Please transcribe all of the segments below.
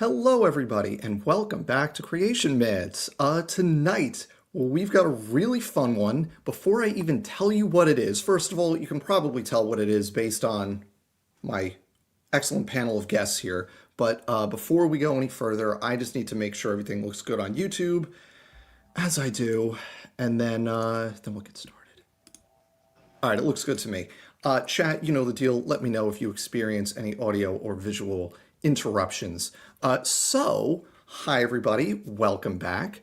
Hello, everybody, and welcome back to Creation Meds. Tonight, we've got a really fun one. Before I even tell you what it is, first of all, you can probably tell what it is based on my excellent panel of guests here. But before we go any further, I just need to make sure everything looks good on YouTube, as I do, and then we'll get started. All right, it looks good to me. Chat, you know the deal. Let me know if you experience any audio or visual interruptions. Hi everybody, welcome back.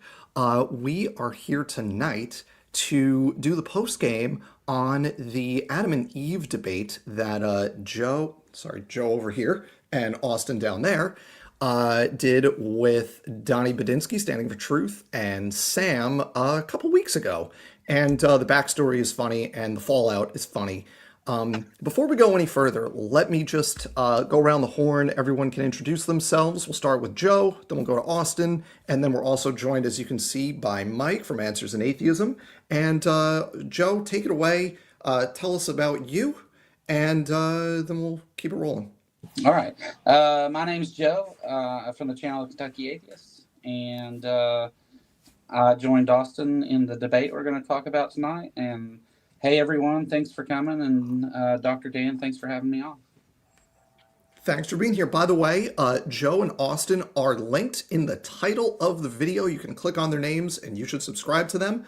We are here tonight to do the post game on the Adam and Eve debate that Joe over here, and Austin down there, did with Donnie Badinsky, Standing for Truth, and Sam a couple weeks ago. And the backstory is funny, and the fallout is funny. Before we go any further, let me just go around the horn. Everyone can introduce themselves. We'll start with Joe, then we'll go to Austin, and then we're also joined, as you can see, by Mike from Answers in Atheism. And Joe, take it away. Tell us about you, and then we'll keep it rolling. All right. My name's Joe. I'm from the channel Kentucky Atheists, and I joined Austin in the debate we're going to talk about tonight. And hey, everyone, thanks for coming. And Dr. Dan, thanks for having me on. Thanks for being here. By the way, Joe and Austin are linked in the title of the video. You can click on their names and you should subscribe to them.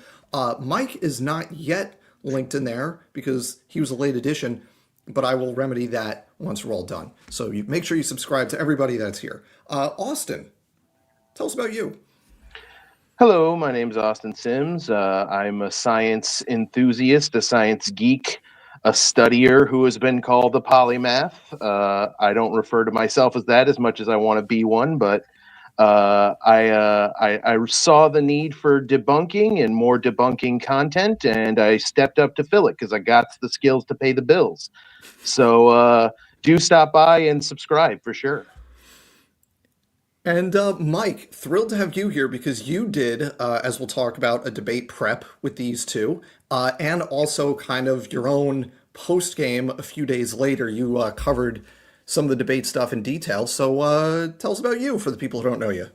Mike is not yet linked in there because he was a late addition, but I will remedy that once we're all done. So you make sure you subscribe to everybody that's here. Austin, tell us about you. Hello, my name is Austin Sims. I'm a science enthusiast, a science geek, a studier who has been called a polymath. I don't refer to myself as that as much as I want to be one, but I saw the need for debunking and more debunking content, and I stepped up to fill it because I got the skills to pay the bills. So do stop by and subscribe for sure. And Mike, thrilled to have you here because you did, as we'll talk about, a debate prep with these two, and also kind of your own post game a few days later. You covered some of the debate stuff in detail. So tell us about you for the people who don't know you.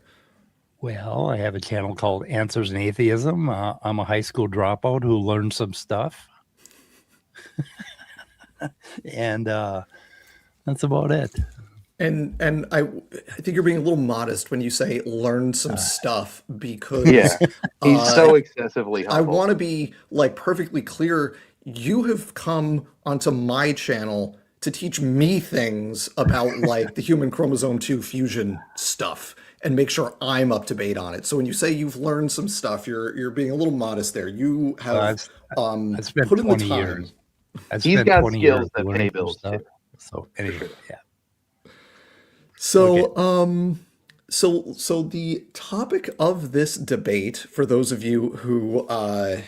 Well, I have a channel called Answers in Atheism. I'm a high school dropout who learned some stuff. And that's about it. And I think you're being a little modest when you say learn some stuff because he's so excessively humble. I want to be like perfectly clear. You have come onto my channel to teach me things about like the human chromosome 2 fusion stuff and make sure I'm up to date on it. So when you say you've learned some stuff, you're being a little modest there. You have put in the time. Years. He's got skills that pay bills too. So anyway, yeah. So, okay. So the topic of this debate, for those of you who, I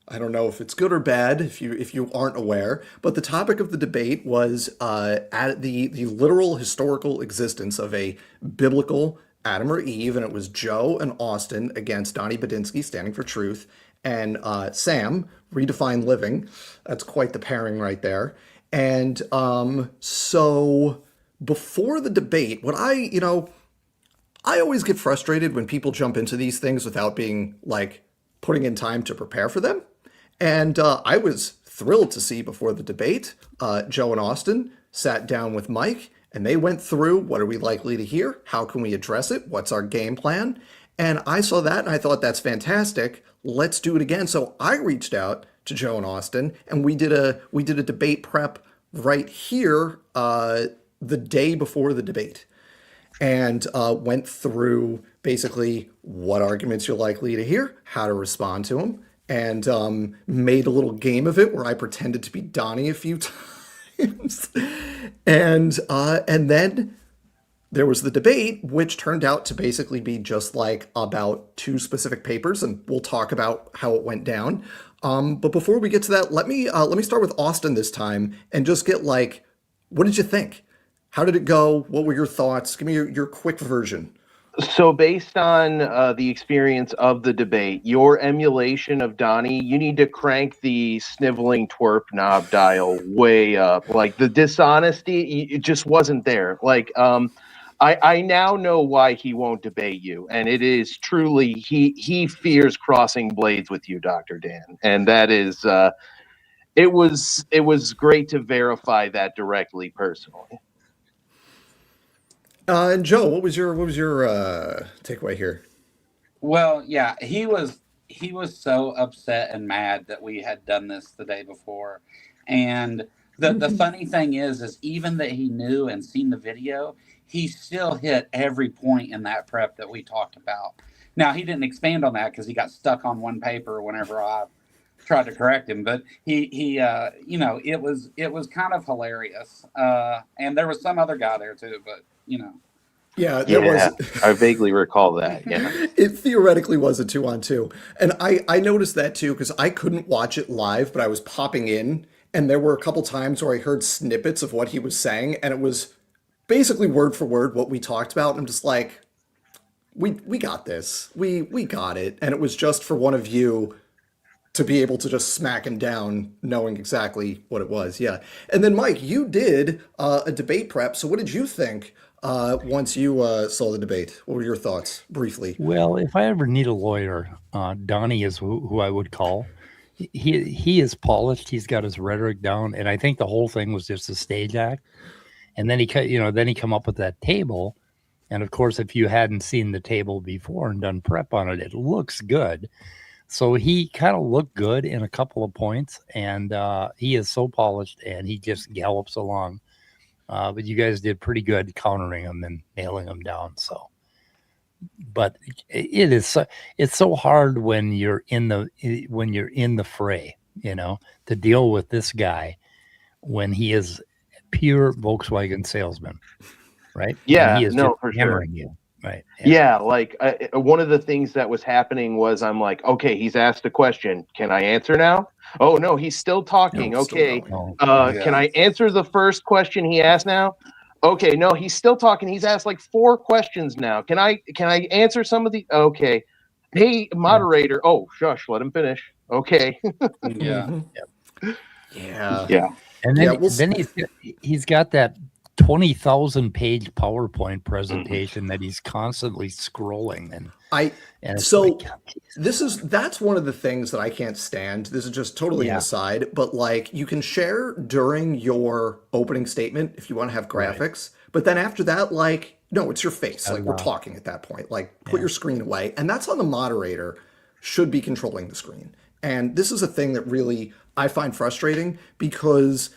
don't know if it's good or bad, if you aren't aware, but the topic of the debate was at the literal historical existence of a biblical Adam or Eve, and it was Joe and Austin against Donnie Badinsky, Standing for Truth, and Sam, Redefine Living. That's quite the pairing right there. And so before the debate, I always get frustrated when people jump into these things without being like putting in time to prepare for them. And I was thrilled to see before the debate, Joe and Austin sat down with Mike and they went through what are we likely to hear? How can we address it? What's our game plan? And I saw that and I thought that's fantastic. Let's do it again. So I reached out to Joe and Austin and we did a debate prep right here the day before the debate and went through basically what arguments you're likely to hear, how to respond to them, and made a little game of it where I pretended to be Donnie a few times. And then there was the debate, which turned out to basically be just like about two specific papers, and we'll talk about how it went down. But before we get to that, let me start with Austin this time and just get like, what did you think? How did it go? What were your thoughts? Give me your quick version. So based on the experience of the debate, your emulation of Donnie, you need to crank the sniveling twerp knob dial way up. Like the dishonesty, it just wasn't there. Like I now know why he won't debate you, and it is truly he fears crossing blades with you, Dr. Dan, and that is it was great to verify that directly personally. And Joe, what was your takeaway here? Well, yeah, he was so upset and mad that we had done this the day before. And the funny thing is even that he knew and seen the video, he still hit every point in that prep that we talked about. Now, he didn't expand on that because he got stuck on one paper whenever I tried to correct him, but he you know, it was kind of hilarious. And there was some other guy there too, but you know. Yeah, there was. I vaguely recall that. Yeah, It theoretically was a 2-on-2. And I noticed that too, because I couldn't watch it live, but I was popping in, and there were a couple times where I heard snippets of what he was saying, and it was basically word for word what we talked about. And I'm just like, we got this. We got it. And it was just for one of you to be able to just smack him down knowing exactly what it was. Yeah. And then Mike, you did a debate prep. So what did you think once you saw the debate? What were your thoughts briefly? Well, if I ever need a lawyer, Donnie is who I would call. He is polished. He's got his rhetoric down, and I think the whole thing was just a stage act. And then he come up with that table, and of course, if you hadn't seen the table before and done prep on it, it looks good. So he kind of looked good in a couple of points, and he is so polished, and he just gallops along. But you guys did pretty good countering him and nailing him down. So, but it's so hard when you're in the fray, to deal with this guy when he is pure Volkswagen salesman, right? Yeah, and he is no, just for hammering sure. you, right? Yeah, like one of the things that was happening was I'm like, okay, he's asked a question. Can I answer now? Oh, no, he's still talking. No, still Okay. going. Can I answer the first question he asked now? Okay, no, he's still talking. He's asked like 4 questions now. Can I answer some of the Okay. Hey, moderator. Oh, shush, let him finish. Okay. Yeah. Yeah. Yeah. And then, Yeah, then he's got that 20,000 page PowerPoint presentation that he's constantly scrolling, and it's so like, that's one of the things that I can't stand. This is just totally an aside, but like you can share during your opening statement if you want to have graphics, but then after that, like, no, it's your face. Like we're talking at that point. Like put your screen away. And that's on the moderator should be controlling the screen. And this is a thing that really I find frustrating because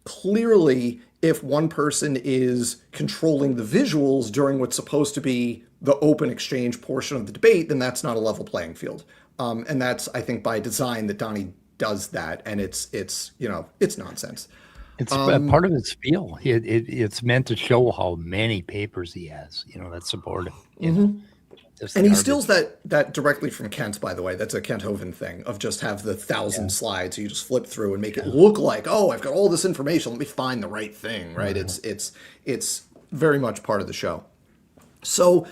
clearly if one person is controlling the visuals during what's supposed to be the open exchange portion of the debate, then that's not a level playing field. And that's, I think, by design that Donnie does that. And it's nonsense. it's part of his feel. It's meant to show how many papers he has, that support him. And he steals that directly from Kent, by the way. That's a Kent Hovind thing of just have the 1,000 slides. You just flip through and make it look like, oh, I've got all this information. Let me find the right thing, right? It's very much part of the show. So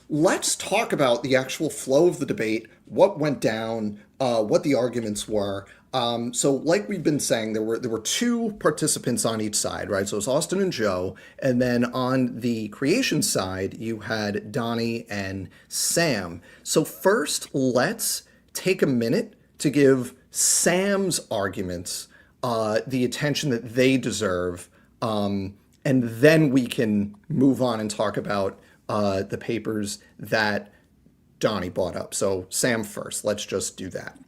let's talk about the actual flow of the debate, what went down, what the arguments were. So like we've been saying, there were 2 participants on each side, right? So it's Austin and Joe. And then on the creation side, you had Donnie and Sam. So first, let's take a minute to give Sam's arguments the attention that they deserve. And then we can move on and talk about the papers that Donnie brought up. So Sam first, let's just do that.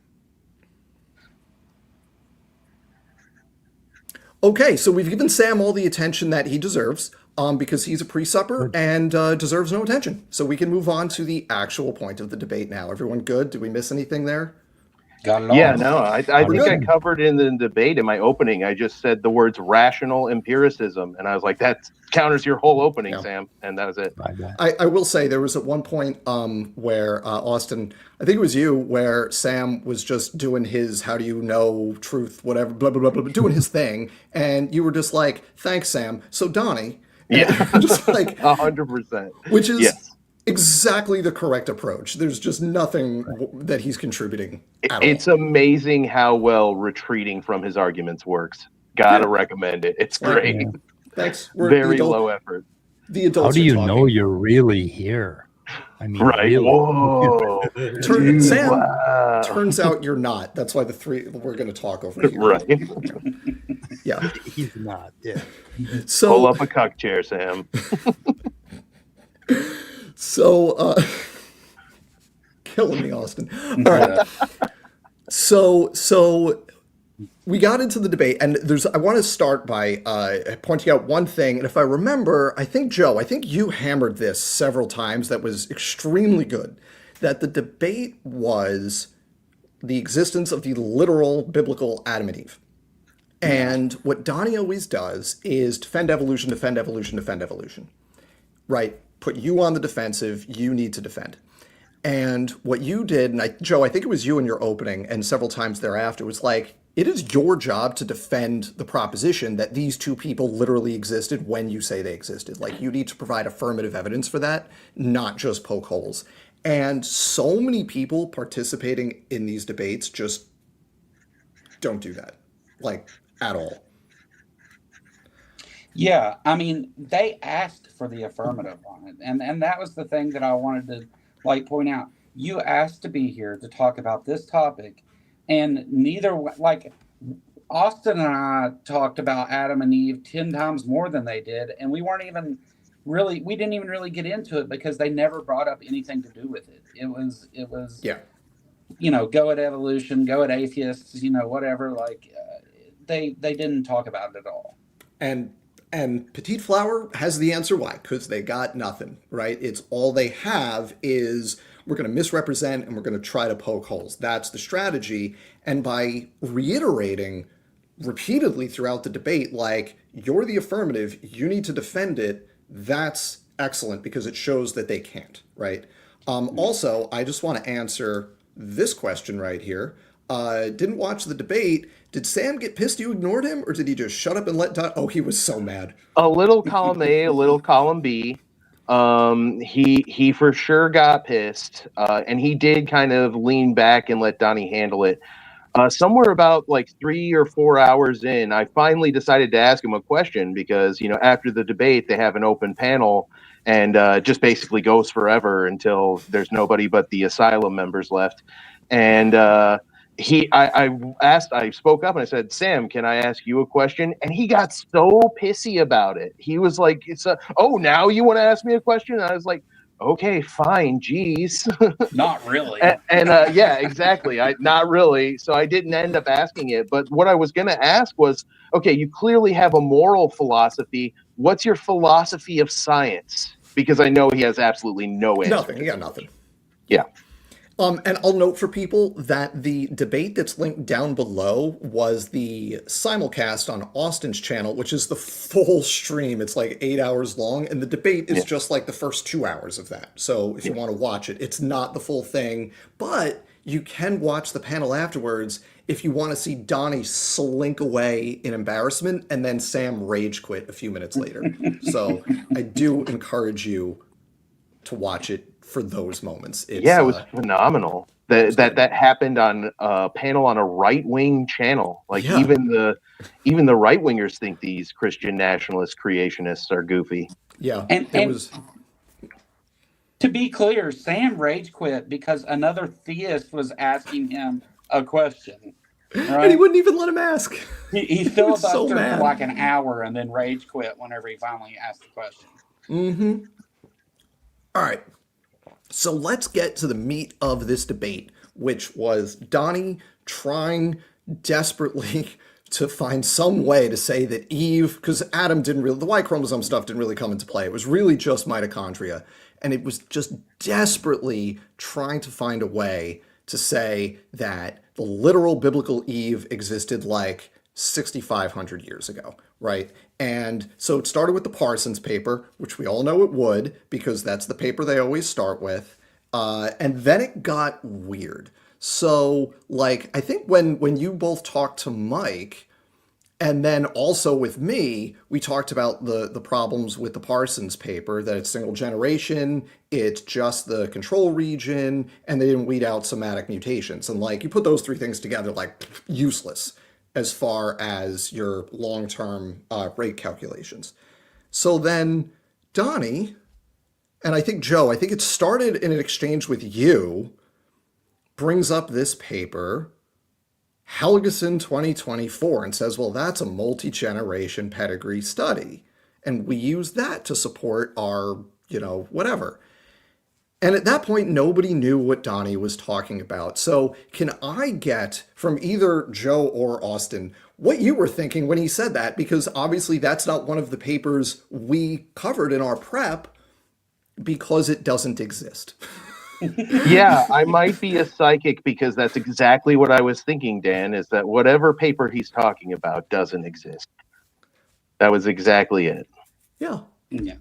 Okay, so we've given Sam all the attention that he deserves because he's a pre-supper and deserves no attention. So we can move on to the actual point of the debate now. Everyone good? Did we miss anything there? Yeah, no, I think I covered in the debate in my opening. I just said the words rational empiricism, and I was like, that counters your whole opening, Sam, and that was it. I will say there was at one point where Austin, I think it was you, where Sam was just doing his how do you know truth, whatever, blah, blah, blah, blah, doing his thing, and you were just like, thanks, Sam. So Donnie, just like 100%, which is exactly the correct approach. There's just nothing that he's contributing at all. It's amazing how well retreating from his arguments works. Gotta recommend it. It's great. Thanks. Very low effort. The How adults do are you talking. know you're really here? I mean, Right. really. Whoa. Dude, Sam, wow. turns out you're not. That's why we're going to talk over here. Right. Yeah. He's not. Yeah. Pull So, up a cuck chair, Sam. so, killing me, Austin. All right. So we got into the debate, and I want to start by pointing out one thing. And if I remember, I think you hammered this several times. That was extremely good. That the debate was the existence of the literal biblical Adam and Eve. And what Donnie always does is defend evolution, defend evolution, defend evolution. Right? Put you on the defensive. You need to defend. And what you did, and Joe, I think it was you in your opening and several times thereafter, was like, it is your job to defend the proposition that these two people literally existed when you say they existed. Like, you need to provide affirmative evidence for that, not just poke holes. And so many people participating in these debates just don't do that, like, at all. Yeah, I mean, they asked for the affirmative on it, and that was the thing that I wanted to point out. You asked to be here to talk about this topic, and Austin and I talked about Adam and Eve 10 times more than they did, and we didn't even really get into it because they never brought up anything to do with it. It was Yeah. Go at evolution, go at atheists, whatever. They didn't talk about it at all. And Petite Flower has the answer why, because they got nothing, right? It's all they have is we're going to misrepresent and we're going to try to poke holes. That's the strategy. And by reiterating repeatedly throughout the debate, like, you're the affirmative, you need to defend it, that's excellent because it shows that they can't, right? Also, I just want to answer this question right here. Didn't watch the debate. Did Sam get pissed you ignored him, or did he just shut up and let Don? Oh, he was so mad. A little column A, a little column B. He for sure got pissed, and he did kind of lean back and let Donnie handle it. Somewhere about 3 or 4 hours in, I finally decided to ask him a question because, after the debate, they have an open panel and just basically goes forever until there's nobody but the asylum members left. And I spoke up and I said, Sam, can I ask you a question? And he got so pissy about it. He was like, now you want to ask me a question? And I was like, okay, fine, geez. Not really. Yeah, exactly. Not really. So I didn't end up asking it. But what I was going to ask was, okay, you clearly have a moral philosophy. What's your philosophy of science? Because I know he has absolutely no answer. Nothing. He got nothing. Yeah. And I'll note for people that the debate that's linked down below was the simulcast on Austin's channel, which is the full stream. It's 8 hours long, and the debate is just the first 2 hours of that. So if you want to watch it, it's not the full thing, but you can watch the panel afterwards if you want to see Donnie slink away in embarrassment and then Sam rage quit a few minutes later. So I do encourage you to watch it for those moments. It was phenomenal. That happened on a panel on a right-wing channel. Even the right wingers think these Christian nationalist creationists are goofy. Yeah, to be clear, Sam rage quit because another theist was asking him a question. Right? And he wouldn't even let him ask. He filibustered for an hour and then rage quit whenever he finally asked the question. Mm-hmm. All right. So let's get to the meat of this debate, which was Donnie trying desperately to find some way to say that Eve, because Adam the Y chromosome stuff didn't really come into play. It was really just mitochondria. And it was just desperately trying to find a way to say that the literal biblical Eve existed 6,500 years ago, right? And so it started with the Parsons paper, which we all know it would, because that's the paper they always start with. And then it got weird. So, I think when you both talked to Mike, and then also with me, we talked about the problems with the Parsons paper, that it's single generation, it's just the control region, and they didn't weed out somatic mutations. And you put those three things together, useless as far as your long-term rate calculations. So then Donnie, and I think Joe, I think it started in an exchange with you, brings up this paper, Helgeson 2024, and says, well, that's a multi-generation pedigree study. And we use that to support our, whatever. And at that point, nobody knew what Donnie was talking about. So can I get from either Joe or Austin what you were thinking when he said that? Because obviously that's not one of the papers we covered in our prep because it doesn't exist. Yeah, I might be a psychic because that's exactly what I was thinking, Dan, is that whatever paper he's talking about doesn't exist. That was exactly it. Yeah. Yeah.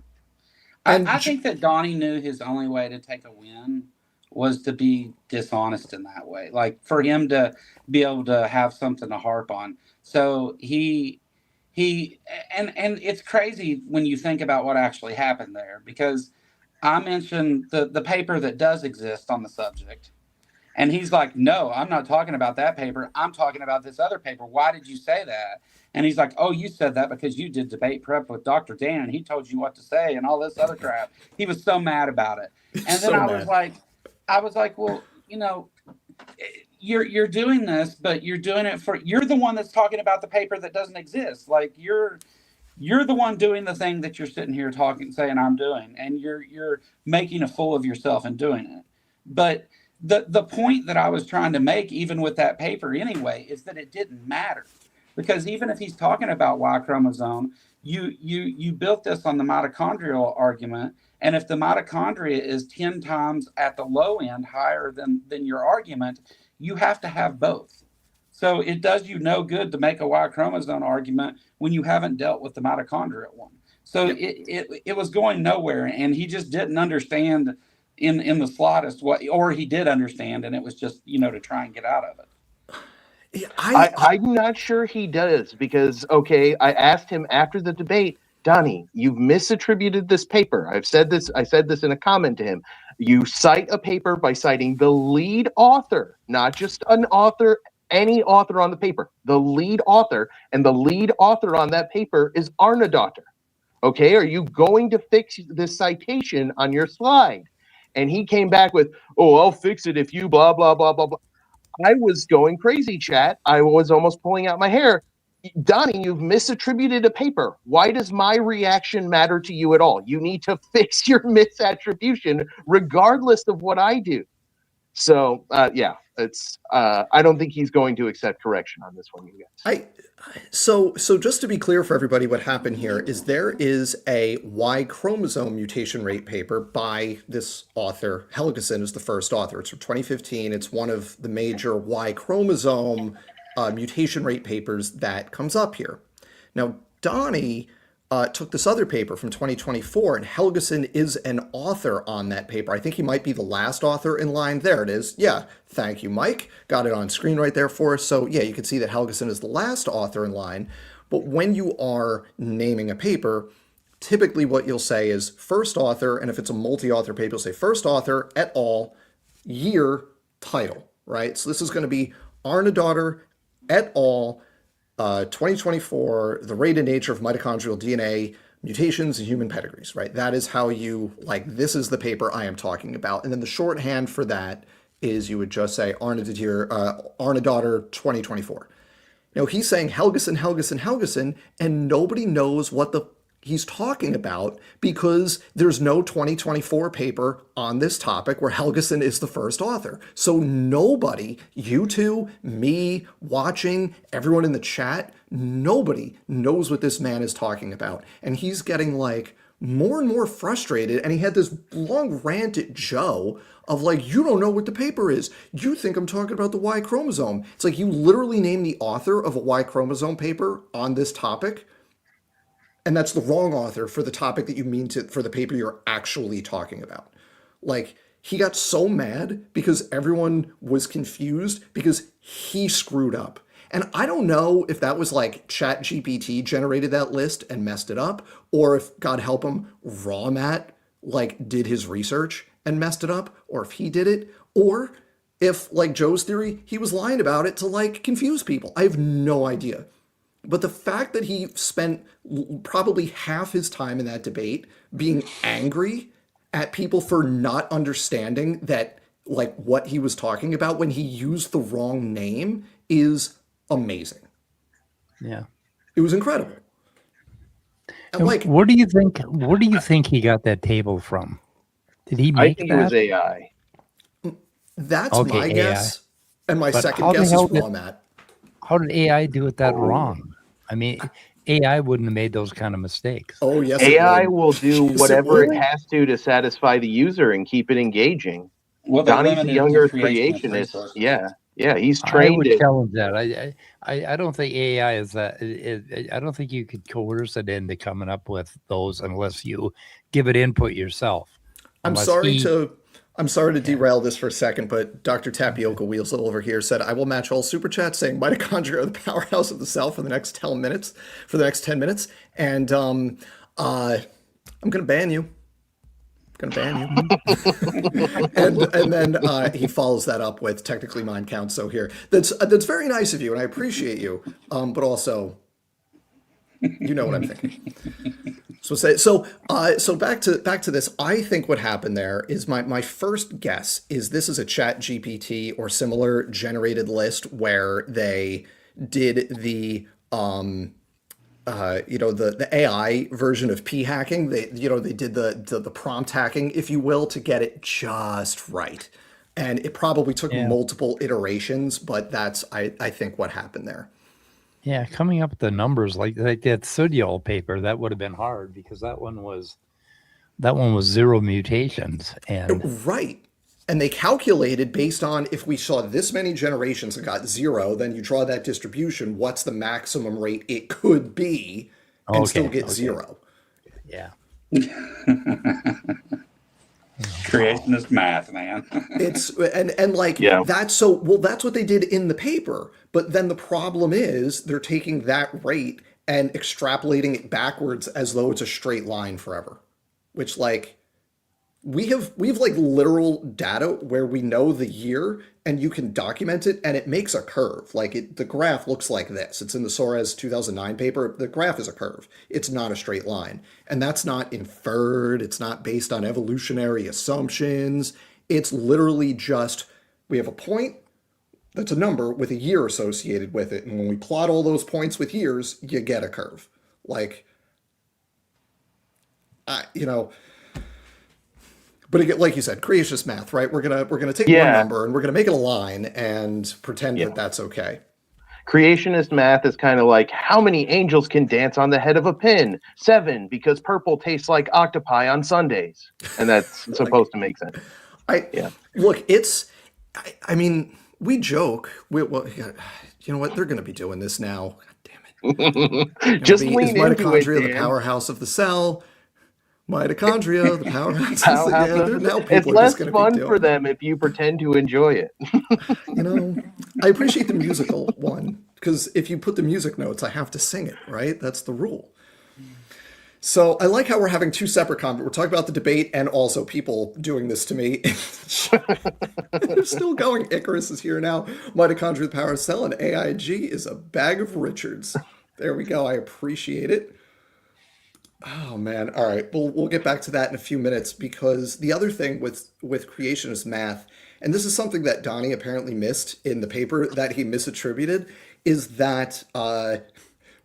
And I think that Donnie knew his only way to take a win was to be dishonest in that way. Like for him to be able to have something to harp on. So he and it's crazy when you think about what actually happened there, because I mentioned the paper that does exist on the subject. And he's like, no, I'm not talking about that paper. I'm talking about this other paper. Why did you say that? And he's like, oh, you said that because you did debate prep with Dr. Dan and he told you what to say and all this other crap. He was so mad about it. And then So I mad. was like, well, you're doing this, but you're doing it you're the one that's talking about the paper that doesn't exist. Like you're the one doing the thing that you're sitting here talking, saying I'm doing, and you're making a fool of yourself and doing it. But the point that I was trying to make, even with that paper anyway, is that it didn't matter, because even if he's talking about Y chromosome, you built this on the mitochondrial argument, and if the mitochondria is 10 times at the low end higher than your argument, you have to have both. So it does you no good to make a Y chromosome argument when you haven't dealt with the mitochondrial one. So Yep. it was going nowhere, and he just didn't understand in the slightest what, or he did understand, and it was just to try and get out of it. Yeah, I'm not sure he does because, okay, I asked him after the debate, Donnie, you've misattributed this paper. I said this in a comment to him. You cite a paper by citing the lead author, not just an author, any author on the paper, the lead author, and the lead author on that paper is Arnadottir. Okay, are you going to fix this citation on your slide? And he came back with, oh, I'll fix it if you blah, blah, blah, blah, blah. I was going crazy, chat. I was almost pulling out my hair. Donnie, you've misattributed a paper. Why does my reaction matter to you at all? You need to fix your misattribution regardless of what I do. So, yeah, it's. I don't think he's going to accept correction on this one, you guys. So just to be clear for everybody, what happened here is there is a Y chromosome mutation rate paper by this author. Helgeson is the first author. It's from 2015. It's one of the major Y chromosome mutation rate papers that comes up here. Now, Donnie took this other paper from 2024, and Helgeson is an author on that paper. I think he might be the last author in line. There it is. Yeah, thank you, Mike. Got it on screen right there for us. So yeah, you can see that Helgeson is the last author in line. But when you are naming a paper, typically what you'll say is first author, and if it's a multi-author paper, you'll say first author, et al., year, title, right? So this is going to be Arnadottir, et al., 2024, the rate and nature of mitochondrial DNA mutations in human pedigrees, right? That is how you, this is the paper I am talking about. And then the shorthand for that is you would just say Arnadottir 2024. Now he's saying Helgeson, and nobody knows what he's talking about because there's no 2024 paper on this topic where Helgeson is the first author. So nobody, you two, me, watching, everyone in the chat, nobody knows what this man is talking about. And he's getting more and more frustrated. And he had this long rant at Joe of you don't know what the paper is. You think I'm talking about the Y chromosome. It's like you literally named the author of a Y chromosome paper on this topic, and that's the wrong author for the topic that you mean for the paper you're actually talking about. He got so mad because everyone was confused because he screwed up. And I don't know if that was ChatGPT generated that list and messed it up, or if, God help him, Raw Matt did his research and messed it up, or if he did it, or if, Joe's theory, he was lying about it to confuse people. I have no idea. But the fact that he spent probably half his time in that debate being angry at people for not understanding that, like, what he was talking about when he used the wrong name is amazing. Yeah. It was incredible. And And like, where do you think he got that table from? Did he I make think that? it was AI. that's Okay, my AI. guess. And my But second how the guess hell is did raw, Matt. how did AI do it that wrong? I mean, AI wouldn't have made those kind of mistakes. Oh, yes, AI it would. will do Yes, whatever it would. has to satisfy the user and keep it engaging. Well, they Donnie's the limited young the Earth creationist creationist. resources. Yeah, he's I trained would it. challenge that. I don't think AI is that. I don't think you could coerce it into coming up with those unless you give it input yourself. I'm Unless sorry he, to derail this for a second, but Dr. Tapioca Wheels over here said, I will match all super chats saying mitochondria are the powerhouse of the cell for the next 10 minutes. And I'm gonna ban you. And then he follows that up with technically mine counts. So here, that's very nice of you, and I appreciate you. But also, you know what I'm thinking. So back to this. I think what happened there is my first guess is this is a Chat GPT or similar generated list where they did the the AI version of p hacking. They did the prompt hacking, if you will, to get it just right. And it probably took Yeah. multiple iterations, but that's I think what happened there. yeah, coming up with the numbers like that Sudyol paper, that would have been hard because that one was 0 mutations, and Right. And they calculated based on if we saw this many generations and got 0, then you draw that distribution, what's the maximum rate it could be and still get 0. yeah. Creationist math, man. It's and like Yeah. that's what they did in the paper. But then the problem is they're taking that rate and extrapolating it backwards as though it's a straight line forever. Which like we've like literal data where we know the year and you can document it and it makes a curve. Like the graph looks like this. It's in the Soares 2009 paper. The graph is a curve. It's not a straight line. And that's not inferred. It's not based on evolutionary assumptions. It's literally just we have a point that's a number with a year associated with it. And when we plot all those points with years, you get a curve. Like, but again, like you said, creationist math, right? We're gonna take one number and we're gonna make it a line and pretend that that's okay. Creationist math is kind of like how many angels can dance on the head of a pin? 7, because purple tastes like octopi on Sundays, and that's supposed to make sense. Look, I mean, we joke. Well, you know what? They're gonna be doing this now. God damn it! Just is lean into it, mitochondria the Dan. powerhouse of the cell? Mitochondria, the powerhouse. Now It's people are less just going to fun be doing for them if you pretend to enjoy it. I appreciate the musical one because if you put the music notes, I have to sing it, right? That's the rule. So I like how we're having two separate comments. We're talking about the debate and also people doing this to me. They're still going. Icarus is here now. Mitochondria, the power of cell, and AIG is a bag of Richards. There we go. I appreciate it. Oh man! All right, we'll get back to that in a few minutes because the other thing with creationist math, and this is something that Donnie apparently missed in the paper that he misattributed, is that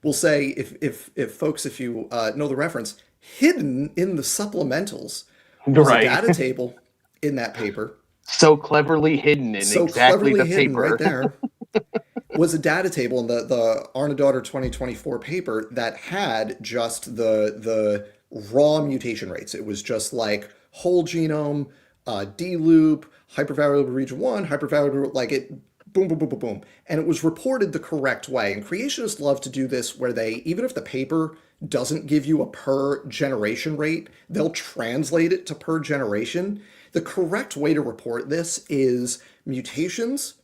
we'll say if folks, if you know the reference, hidden in the supplementals was a data table in that paper. So cleverly hidden in exactly the paper. Right there. Was a data table in the Arnaudotter 2024 paper that had just the raw mutation rates. It was just like whole genome, D loop, hypervariable region 1, hypervariable, like it, boom, boom, boom, boom, boom. And it was reported the correct way. And creationists love to do this where they, even if the paper doesn't give you a per generation rate, they'll translate it to per generation. The correct way to report this is mutations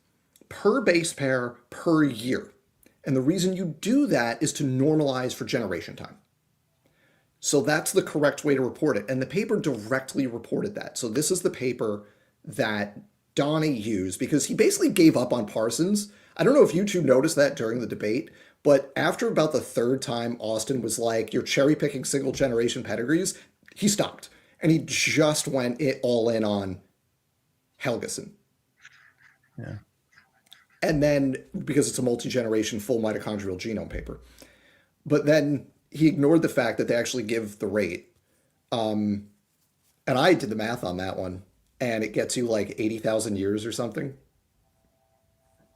per base pair per year. And the reason you do that is to normalize for generation time. So that's the correct way to report it. And the paper directly reported that. So this is the paper that Donnie used because he basically gave up on Parsons. I don't know if you two noticed that during the debate, But after about the third time, Austin was like, "You're cherry picking single generation pedigrees," he stopped and he just went it all in on Helgeson. Yeah. And then, because it's a multi-generation full mitochondrial genome paper, but then he ignored the fact that they actually give the rate. And I did the math on that one, and it gets you like 80,000 years or something.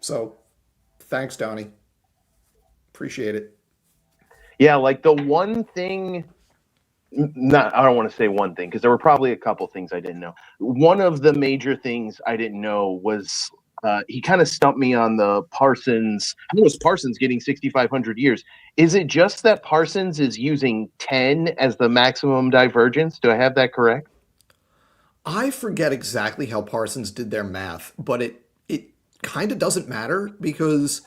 So thanks, Donnie. Appreciate it. Yeah, like the one thing, not I don't want to say one thing because there were probably a couple things I didn't know. One of the major things I didn't know was he kind of stumped me on the Parsons. How was Parsons getting 6,500 years? Is it just that Parsons is using 10 as the maximum divergence? Do I have that correct? I forget exactly how Parsons did their math, but it kind of doesn't matter because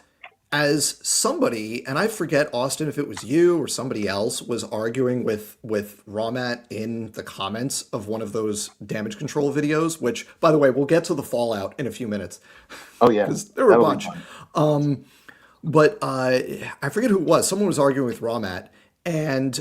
as somebody, and I forget, Austin, if it was you or somebody else, was arguing with Ramat in the comments of one of those damage control videos, which, by the way, we'll get to the fallout in a few minutes. Oh yeah, Because there were a that'll be bunch. fun. But I forget who it was. Someone was arguing with Ramat, and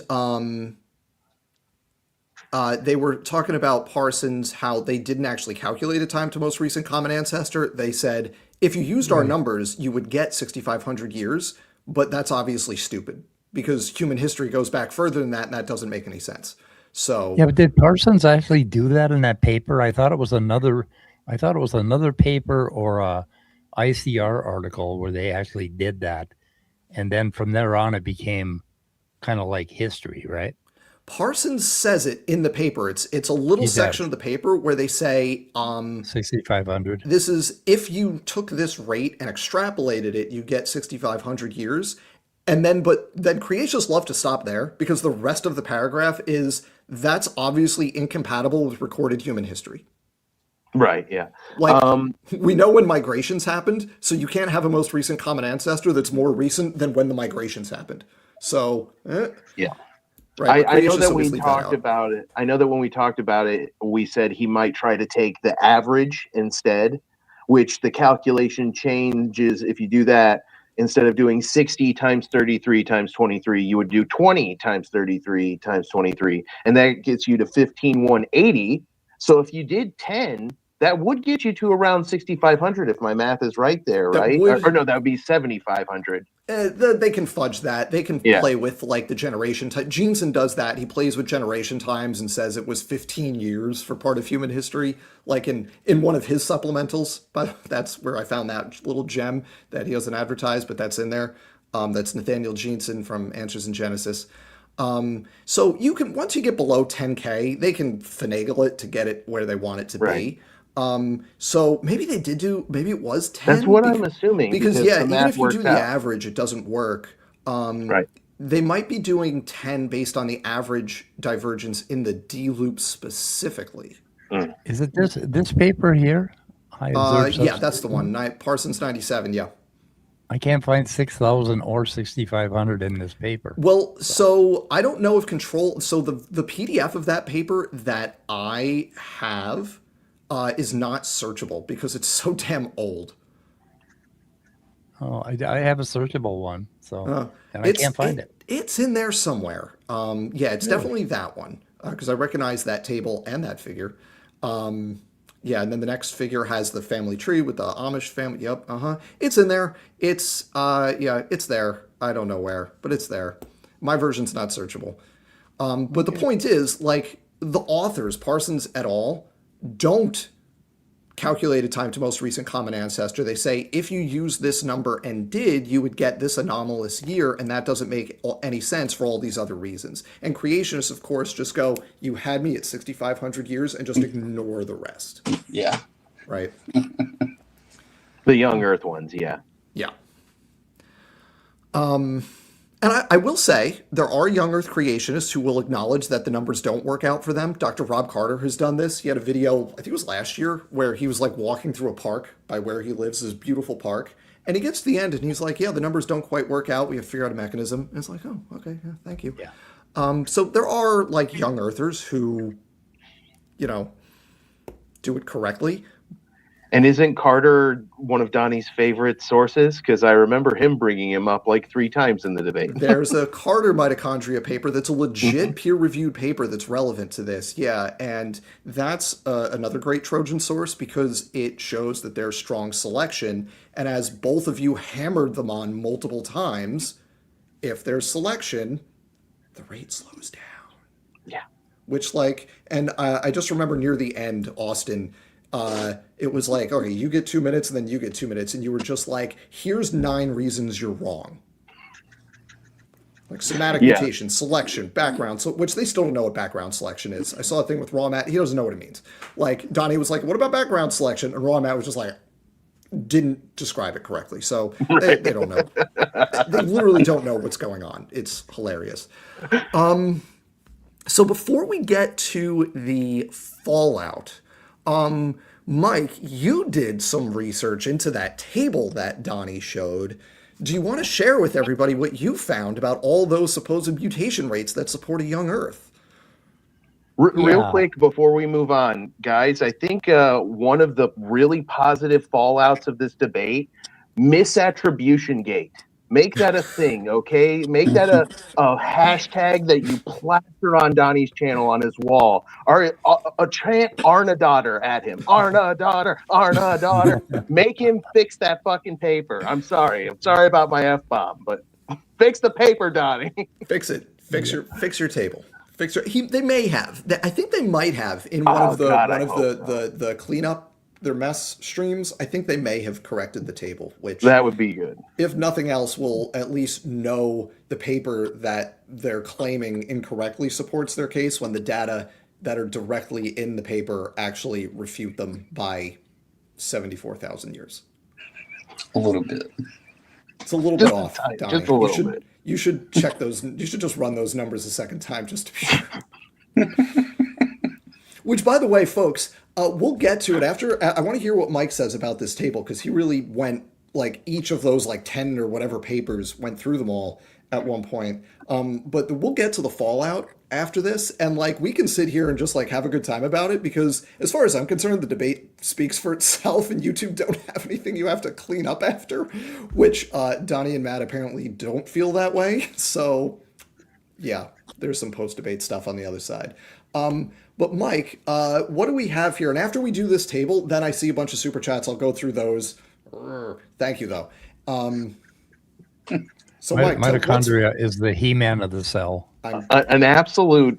they were talking about Parsons, how they didn't actually calculate a time to most recent common ancestor. They said, if you used our numbers, you would get 6,500 years, but that's obviously stupid because human history goes back further than that, and that doesn't make any sense. So Yeah, but did Parsons actually do that in that paper? I thought it was another paper or a ICR article where they actually did that. And then from there on it became kind of like history, right? Parsons says it in the paper. It's a little He section does. of the paper where they say, 6,500. this is if you took this rate and extrapolated it, you get 6,500 years. And then, but then creationists love to stop there because the rest of the paragraph is that's obviously incompatible with recorded human history. Right. Yeah. Like, we know when migrations happened, so you can't have a most recent common ancestor that's more recent than when the migrations happened. So, Yeah. right. I know creationists that we always leave talked out. about it. I know that when we talked about it, we said he might try to take the average instead, which the calculation changes. If you do that, instead of doing 60 times 33 times 23, you would do 20 times 33 times 23. And that gets you to 15,180. So if you did 10, that would get you to around 6,500 if my math is right there, That right? would- Or no, that would be 7,500. They can fudge that. They can Yeah. play with like the generation time. Jeanson does that. He plays with generation times and says it was 15 years for part of human history, like in one of his supplementals. But that's where I found that little gem that he doesn't advertise, but that's in there. That's Nathaniel Jeanson from Answers in Genesis. So you can, once you get below 10K, they can finagle it to get it where they want it to Right. be. So maybe they did do, maybe it was 10. That's what I'm assuming. Because yeah, the even math if you do works the out. average, it doesn't work. Right. They might be doing 10 based on the average divergence in the D loop specifically. Is it this paper here? I observed Yeah, that's the one. Parsons 97, yeah. I can't find 6,000 or 6,500 in this paper. Well, so I don't know if control. So the PDF of that paper that I have is not searchable because it's so damn old. Oh, I have a searchable one, so and I It's- can't find it. It's in there somewhere. Yeah, it's definitely that one because I recognize that table and that figure. Yeah, and then the next figure has the family tree with the Amish family. Yep, It's in there. It's yeah, it's there. I don't know where, but it's there. My version's not searchable. But the point is, like, the authors, Parsons et al., don't calculate a time to most recent common ancestor. They say if you use this number and did, you would get this anomalous year, and that doesn't make any sense for all these other reasons. And creationists, of course, just go, you had me at 6,500 years, and just ignore the rest. Yeah. Right? The young Earth ones, yeah. Yeah. And I will say, there are young Earth creationists who will acknowledge that the numbers don't work out for them. Dr. Rob Carter has done this. He had a video, I think it was last year, where he was like walking through a park by where he lives, this beautiful park. And he gets to the end and he's like, yeah, the numbers don't quite work out. We have to figure out a mechanism. And it's like, oh, okay, yeah, thank you. Yeah. So there are like young Earthers who, you know, do it correctly. And isn't Carter one of Donnie's favorite sources? Because I remember him bringing him up like 3 times in the debate. There's a Carter mitochondria paper that's a legit peer-reviewed paper that's relevant to this. Yeah, and that's another great Trojan source because it shows that there's strong selection. And as both of you hammered them on multiple times, if there's selection, the rate slows down. Yeah. Which, like, and I just remember near the end, Austin, it was like, okay, you get 2 minutes and then you get 2 minutes. And you were just like, here's 9 reasons you're wrong. Like somatic mutation, selection, background, so which they still don't know what background selection is. I saw a thing with Raw Matt. He doesn't know what it means. Like Donnie was like, what about background selection? And Raw Matt was just like, didn't describe it correctly. So they don't know. They literally don't know what's going on. It's hilarious. So before we get to the fallout, Mike, you did some research into that table that Donnie showed. Do you want to share with everybody what you found about all those supposed mutation rates that support a young Earth? Real quick before we move on, guys, I think one of the really positive fallouts of this debate, misattribution gate. Make that a thing, okay? Make that a hashtag that you plaster on Donnie's channel on his wall. Or a chant Arna daughter at him. Arna daughter, Arna daughter. Make him fix that fucking paper. I'm sorry about my F-bomb, but fix the paper, Donnie. Fix it. Fix your table. They may have. I think they might have in one of the cleanup their mess streams. I think they may have corrected the table, which that would be good. If nothing else, we'll at least know the paper that they're claiming incorrectly supports their case when the data that are directly in the paper actually refute them by 74,000 years. A little bit. It's a little bit off, Donnie. Just a little bit. You should check those. You should just run those numbers a second time just to be sure. Which, by the way, folks, we'll get to it after. I want to hear what Mike says about this table because he really went like each of those like 10 or whatever papers, went through them all at one point. But we'll get to the fallout after this, and like we can sit here and just like have a good time about it because as far as I'm concerned, the debate speaks for itself and YouTube don't have anything you have to clean up after, which Donnie and Matt apparently don't feel that way. So yeah, there's some post-debate stuff on the other side. But Mike, what do we have here? And after we do this table, then I see a bunch of super chats. I'll go through those. Thank you, though. So Mike, mitochondria is the He-Man of the cell. An absolute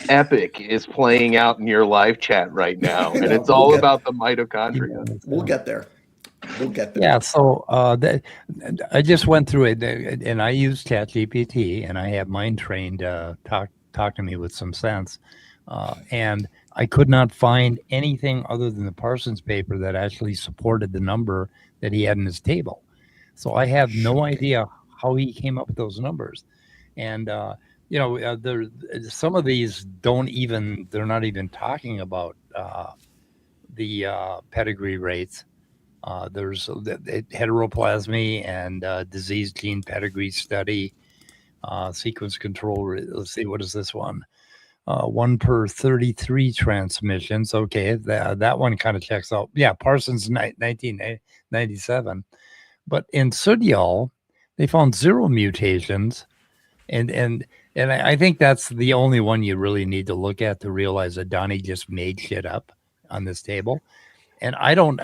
epic is playing out in your live chat right now, and it's all about the mitochondria. We'll get there. Yeah, so I just went through it, and I used ChatGPT, and I have mine trained to talk to me with some sense. And I could not find anything other than the Parsons paper that actually supported the number that he had in his table. So I have no idea how he came up with those numbers. And, some of these they're not even talking about the pedigree rates. There's heteroplasmy and disease gene pedigree study, sequence control. Let's see, what is this one? 1 per 33 transmissions. Okay, that one kind of checks out. Yeah, Parsons 1997. But in Sudyal, they found 0 mutations. And I think that's the only one you really need to look at to realize that Donnie just made shit up on this table. And I don't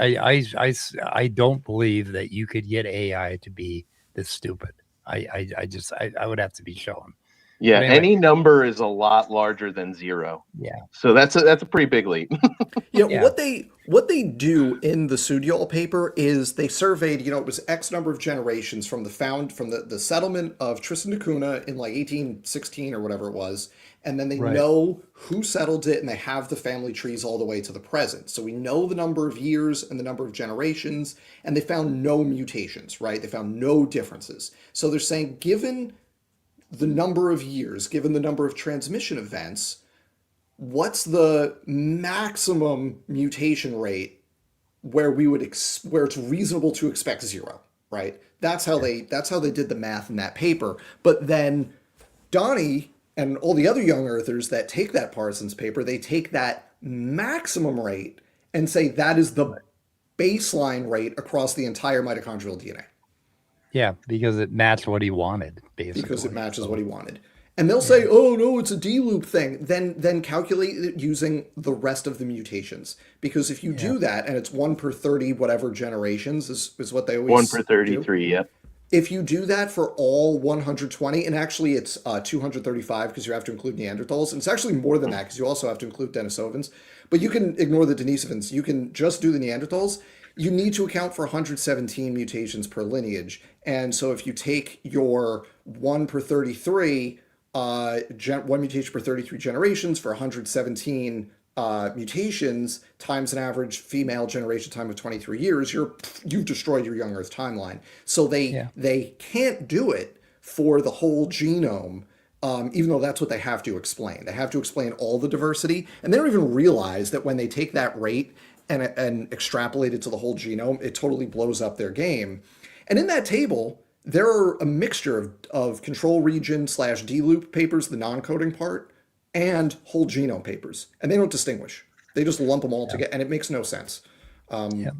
believe that you could get AI to be this stupid. I would have to be shown. Yeah, anyway, any number is a lot larger than 0. Yeah. So that's a pretty big leap. Yeah. What they do in the Sudyal paper is they surveyed, it was X number of generations from the settlement of Tristan da Cunha in like 1816 or whatever it was, and then they know who settled it and they have the family trees all the way to the present. So we know the number of years and the number of generations, and they found no mutations, right? They found no differences. So they're saying given the number of years, given the number of transmission events, what's the maximum mutation rate where where it's reasonable to expect 0, right? That's how they did the math in that paper. But then Donnie and all the other young earthers that take that Parsons paper, they take that maximum rate and say that is the baseline rate across the entire mitochondrial DNA Yeah, because it matched what he wanted, basically. because it matches So, what he wanted. And they'll say, "Oh no, it's a D loop thing." Then calculate it using the rest of the mutations. Because if you yeah. do that, and it's 1 per 30 whatever generations is what they always One per do. 33. Yep. If you do that for all 120, and actually it's 235 because you have to include Neanderthals, and it's actually more than that because you also have to include Denisovans, but you can ignore the Denisovans. You can just do the Neanderthals. You need to account for 117 mutations per lineage. And so if you take your 1 per 33, one mutation per 33 generations for 117 mutations times an average female generation time of 23 years, you've destroyed your young Earth timeline. So Yeah. they can't do it for the whole genome, even though that's what they have to explain. They have to explain all the diversity, and they don't even realize that when they take that rate and extrapolate it to the whole genome, it totally blows up their game. And in that table, there are a mixture of control region / D loop papers, the non-coding part, and whole genome papers, and they don't distinguish. They just lump them all together, and it makes no sense. Yeah.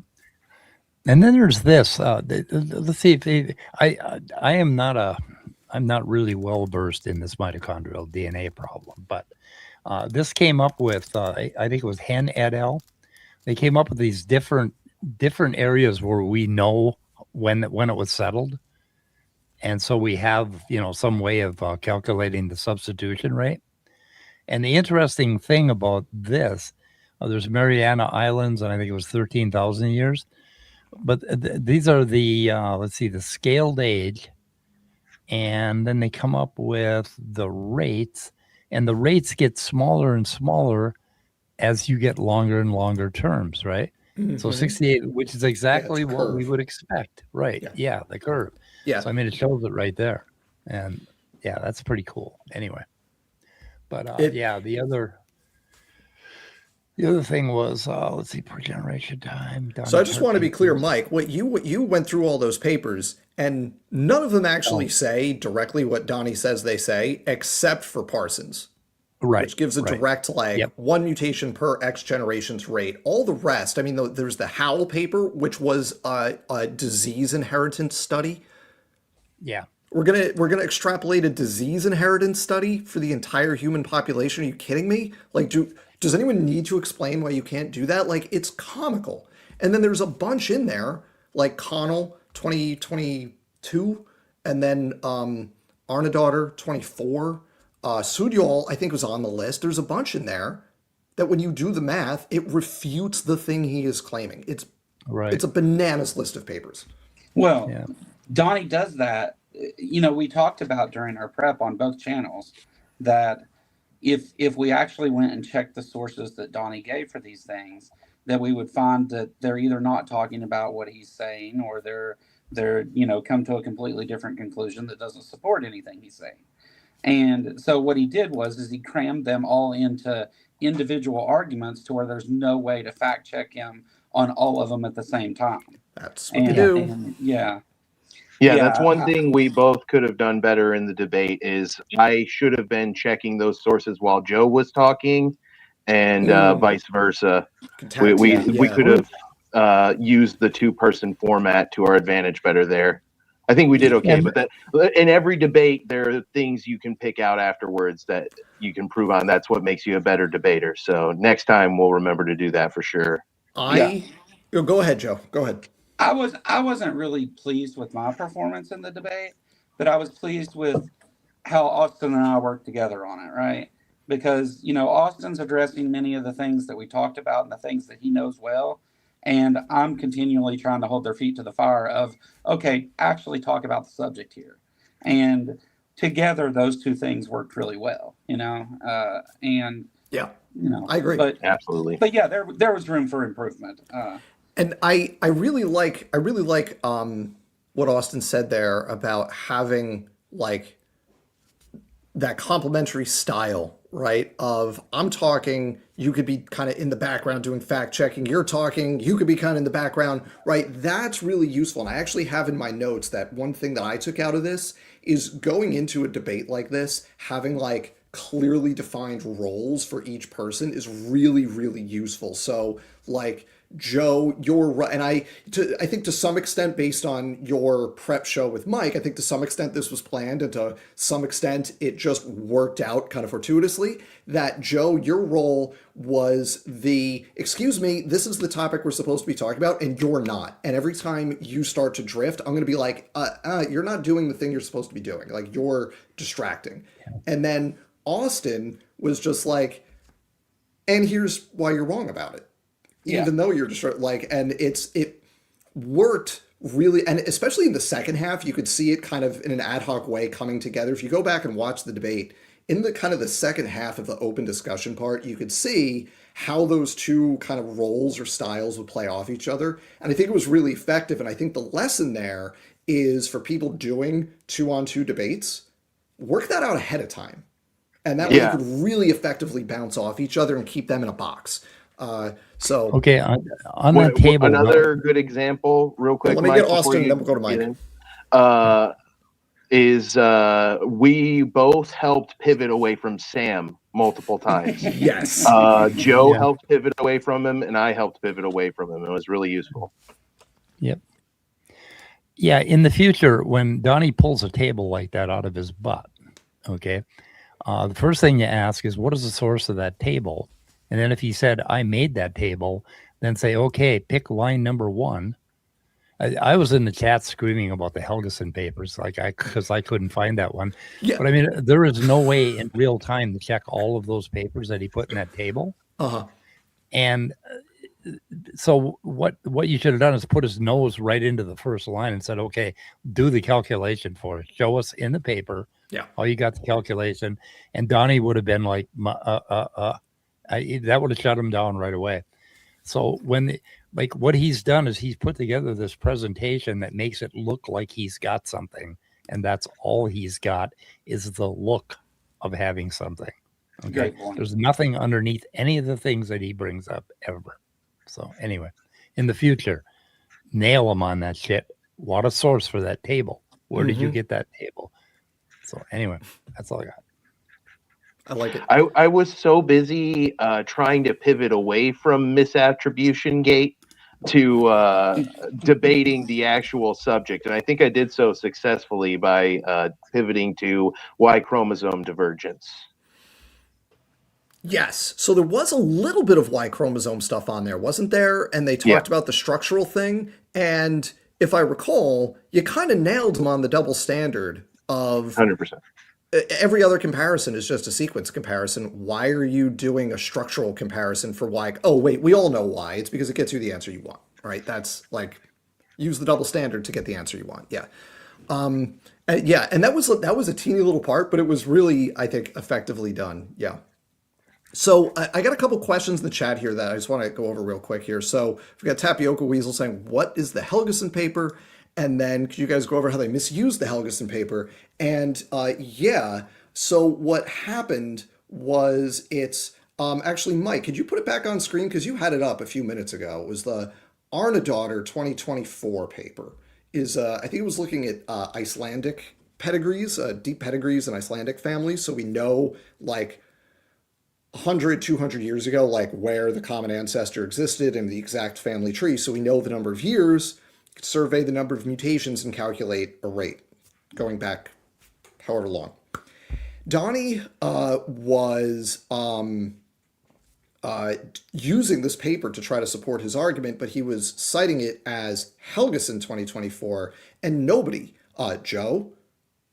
And then there's this. Let's see if I am not I'm not really well versed in this mitochondrial DNA problem, but this came up with I think it was Hen et al. They came up with these different areas where we know when it was settled, and so we have some way of calculating the substitution rate. And the interesting thing about this, there's Mariana Islands, and I think it was 13,000 years. But these are the let's see, the scaled age, and then they come up with the rates, and the rates get smaller and smaller as you get longer and longer terms, right? So 68, which is exactly what we curve. would expect, right? Yeah, the curve. Yeah. So I mean, it shows it right there, and yeah, that's pretty cool. Anyway, but yeah, the other thing was let's see, per generation time. So I just want to be clear, Mike. What you went through all those papers, and none of them actually say directly what Donnie says they say, except for Parsons, right? which gives a direct one mutation per X generations rate. All the rest, I mean, there's the Howell paper, which was a disease inheritance study. Yeah. We're gonna extrapolate a disease inheritance study for the entire human population. Are you kidding me? Like, does anyone need to explain why you can't do that? Like, it's comical. And then there's a bunch in there, like Connell 2022, and then Arnadaughter 24. Sudyal, I think, was on the list. There's a bunch in there that when you do the math, it refutes the thing he is claiming. It's a bananas list of papers. Well, Donnie does that. We talked about during our prep on both channels that if we actually went and checked the sources that Donnie gave for these things, that we would find that they're either not talking about what he's saying, or they're come to a completely different conclusion that doesn't support anything he's saying. And so what he did is he crammed them all into individual arguments to where there's no way to fact check him on all of them at the same time. That's what they do. Yeah, that's one thing we both could have done better in the debate. Is I should have been checking those sources while Joe was talking, and vice versa. We could have used the 2-person format to our advantage better there. I think we did okay, but that in every debate there are things you can pick out afterwards that you can prove on. That's what makes you a better debater. So next time we'll remember to do that for sure. Go ahead, Joe. Go ahead. I wasn't really pleased with my performance in the debate, but I was pleased with how Austin and I worked together on it, right? Because, Austin's addressing many of the things that we talked about and the things that he knows well. And I'm continually trying to hold their feet to the fire of, okay, actually talk about the subject here. And together, those two things worked really well, I agree. But absolutely. But yeah, there was room for improvement. And I really like what Austin said there about having like that complementary style, right? Of I'm talking, you could be kind of in the background doing fact checking. You're talking, you could be kind of in the background, right? That's really useful. And I actually have in my notes that one thing that I took out of this is going into a debate like this, having like clearly defined roles for each person is really, really useful. So like, Joe, you're right, and I think to some extent, based on your prep show with Mike, I think to some extent this was planned, and to some extent it just worked out kind of fortuitously. That Joe, your role was excuse me, this is the topic we're supposed to be talking about, and you're not. And every time you start to drift, I'm going to be like, you're not doing the thing you're supposed to be doing. Like, you're distracting. And then Austin was just like, and here's why you're wrong about it. Even though you're just and it worked really, and especially in the second half, you could see it kind of in an ad hoc way coming together. If you go back and watch the debate in the kind of the second half of the open discussion part, you could see how those two kind of roles or styles would play off each other. And I think it was really effective. And I think the lesson there is for people doing 2-on-2 debates, work that out ahead of time. And that way you could really effectively bounce off each other and keep them in a box. Okay, on the table. Another good example, real quick. Let me get Austin, and then we'll go to Mike. We both helped pivot away from Sam multiple times. Yes. Joe helped pivot away from him, and I helped pivot away from him. It was really useful. Yep. Yeah, in the future, when Donnie pulls a table like that out of his butt, okay, the first thing you ask is, what is the source of that table? And then if he said, I made that table, then say, okay, pick line number 1. I was in the chat screaming about the Helgeson papers, because I couldn't find that one. Yeah. But I mean, there is no way in real time to check all of those papers that he put in that table. And so what you should have done is put his nose right into the first line and said, okay, do the calculation for us. Show us in the paper how you got the calculation. And Donnie would have been like, that would have shut him down right away. So what he's done is he's put together this presentation that makes it look like he's got something, and that's all he's got is the look of having something. Okay, there's nothing underneath any of the things that he brings up ever. So anyway, in the future, nail him on that shit. What a source for that table. Where did you get that table? So anyway, that's all I got. I like it. I was so busy trying to pivot away from misattribution gate to debating the actual subject. And I think I did so successfully by pivoting to Y chromosome divergence. Yes. So there was a little bit of Y chromosome stuff on there, wasn't there? And they talked about the structural thing. And if I recall, you kind of nailed them on the double standard of 100%. Every other comparison is just a sequence comparison. Why are you doing a structural comparison for Y? Oh, wait, we all know why. It's because it gets you the answer you want, right? That's like, use the double standard to get the answer you want. Yeah. And that was a teeny little part, but it was really, I think, effectively done. Yeah. So I got a couple questions in the chat here that I just want to go over real quick here. So we've got Tapioca Weasel saying, what is the Helgeson paper? And then could you guys go over how they misused the Helgeson paper? And so what happened was it's actually, Mike, could you put it back on screen? Because you had it up a few minutes ago. It was the Arnadottir 2024 paper. I think it was looking at Icelandic pedigrees, deep pedigrees in Icelandic families. So we know like 100, 200 years ago, like where the common ancestor existed and the exact family tree. So we know the number of years, survey the number of mutations, and calculate a rate going back however long. Donnie was using this paper to try to support his argument, but he was citing it as Helgeson 2024, and nobody, Joe,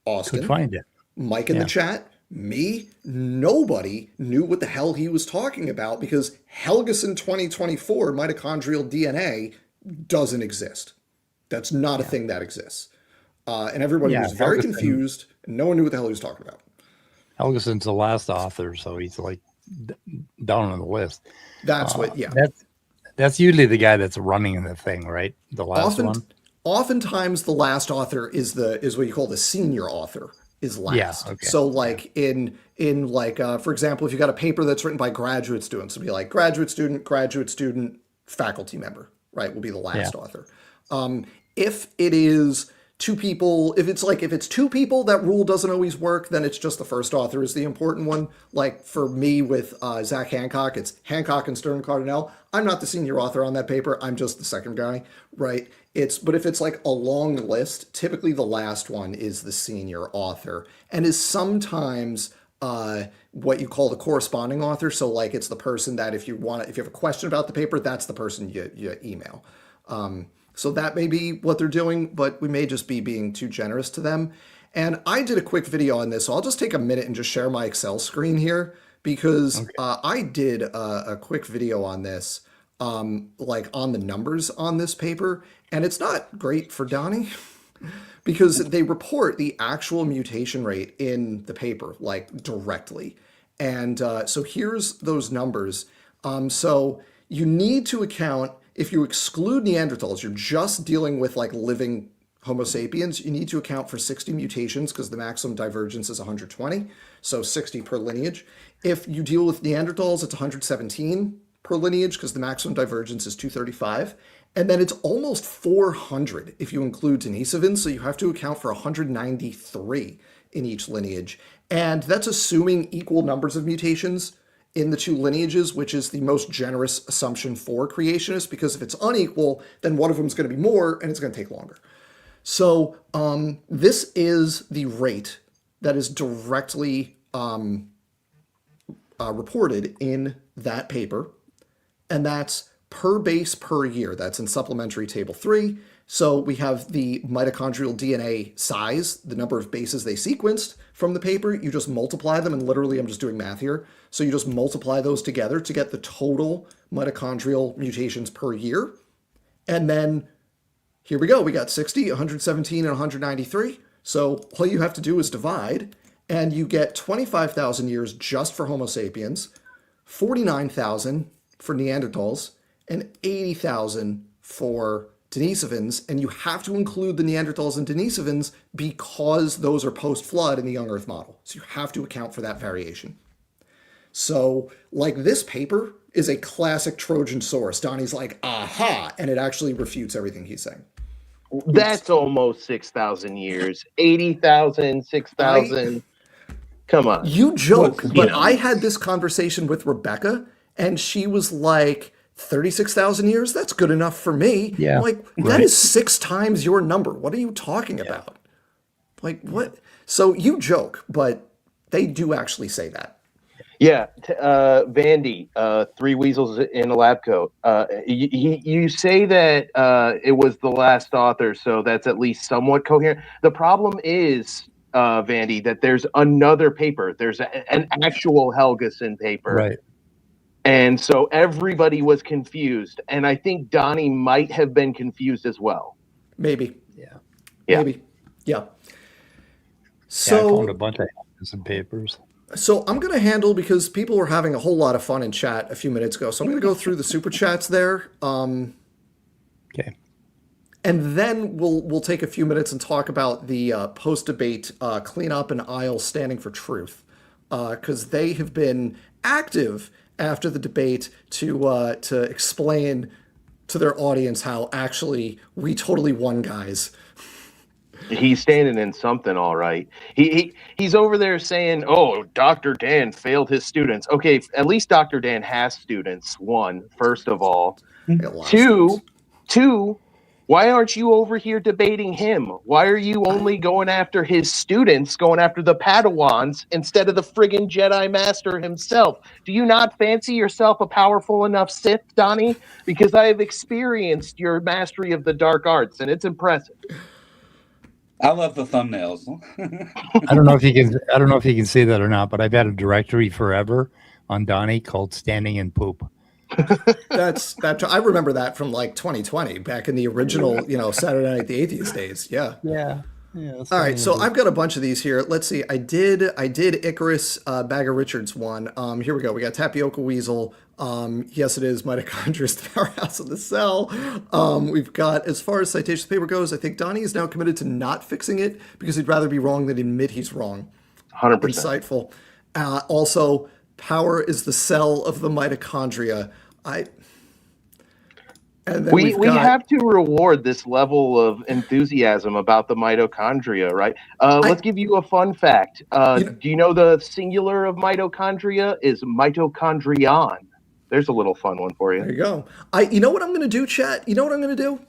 Austin, could find it. Mike in the chat, me, nobody knew what the hell he was talking about, because Helgeson 2024 mitochondrial DNA doesn't exist. That's not a thing that exists. And everybody was very confused, and no one knew what the hell he was talking about. Helgeson's the last author, so he's like down on the list. That's That's usually the guy that's running the thing, right? The last one. Oftentimes, the last author is what you call the senior author is last. Yeah, okay. So, like in for example, if you got a paper that's written by graduate students, it'll be like graduate student, faculty member, right? Will be the last author. If it is two people, if it's two people, that rule doesn't always work, then it's just the first author is the important one. Like for me with Zach Hancock, it's Hancock and Stern Cardinal. I'm not the senior author on that paper. I'm just the second guy, right? But if it's like a long list, typically the last one is the senior author and is sometimes what you call the corresponding author. So like it's the person that if you have a question about the paper, that's the person you email. So that may be what they're doing, but we may just be being too generous to them. And I did a quick video on this, so I'll just take a minute and just share my Excel screen here because I did a quick video on this, like on the numbers on this paper, and it's not great for Donnie because they report the actual mutation rate in the paper, like directly. And so here's those numbers. So you need to account, if you exclude Neanderthals, you're just dealing with like living Homo sapiens, you need to account for 60 mutations because the maximum divergence is 120, so 60 per lineage. If you deal with Neanderthals, it's 117 per lineage because the maximum divergence is 235. And then it's almost 400 if you include Denisovans, so you have to account for 193 in each lineage. And that's assuming equal numbers of mutations in the two lineages, which is the most generous assumption for creationists, because if it's unequal, then one of them is going to be more and it's going to take longer. So this is the rate that is directly reported in that paper, and that's per base per year. That's in supplementary table 3. So we have the mitochondrial DNA size, the number of bases they sequenced from the paper. You just multiply them, and literally I'm just doing math here. So you just multiply those together to get the total mitochondrial mutations per year. And then here we go. We got 60, 117, and 193. So all you have to do is divide, and you get 25,000 years just for Homo sapiens, 49,000 for Neanderthals, and 80,000 for Denisovans, and you have to include the Neanderthals and Denisovans because those are post-flood in the young Earth model. So you have to account for that variation. So, like, this paper is a classic Trojan source. Donnie's like, aha, and it actually refutes everything he's saying. That's almost 6,000 years. 80,000, 6,000. Come on. You joke, but I had this conversation with Rebecca, and she was like, 36,000 years? That's good enough for me. Yeah. Like, that is 6 times your number. What are you talking about? Like, what? So you joke, but they do actually say that. Yeah. Vandy, 3 weasels in a lab coat. You say that it was the last author, so that's at least somewhat coherent. The problem is, Vandy, that there's another paper. There's an actual Helgeson paper. Right. And so everybody was confused. And I think Donnie might have been confused as well. Maybe. Yeah. Maybe. Yeah. So I found a bunch of some papers. So I'm going to handle, because people were having a whole lot of fun in chat a few minutes ago. So I'm going to go through the super chats there. Okay. And then we'll take a few minutes and talk about the post-debate cleanup and aisle standing for truth, because they have been active after the debate to explain to their audience how actually we totally won, guys. He's standing in something, all right. He's over there saying, "Oh, Dr. Dan failed his students." Okay, at least Dr. Dan has students. First of all, two. Why aren't you over here debating him? Why are you only going after his students, going after the Padawans, instead of the friggin' Jedi Master himself? Do you not fancy yourself a powerful enough Sith, Donnie? Because I have experienced your mastery of the dark arts, and it's impressive. I love the thumbnails. I don't know if you can see that or not, but I've had a directory forever on Donnie called Standing in Poop. I remember that from like 2020, back in the original, Saturday Night the Atheist days. Yeah. All right, so I've got a bunch of these here. Let's see. I did Icarus, Bagger Richards one. Here we go. We got Tapioca Weasel. Yes, it is mitochondria, the powerhouse of the cell. We've got, as far as citations paper goes, I think Donnie is now committed to not fixing it because he'd rather be wrong than admit he's wrong. 100%. Insightful. Also, power is the cell of the mitochondria. And then We we've got have to reward this level of enthusiasm about the mitochondria, right? Let's give you a fun fact. You know, Do you know the singular of mitochondria is mitochondrion? There's a little fun one for you. there you go. You know what I'm going to do, chat? You know what I'm going to do?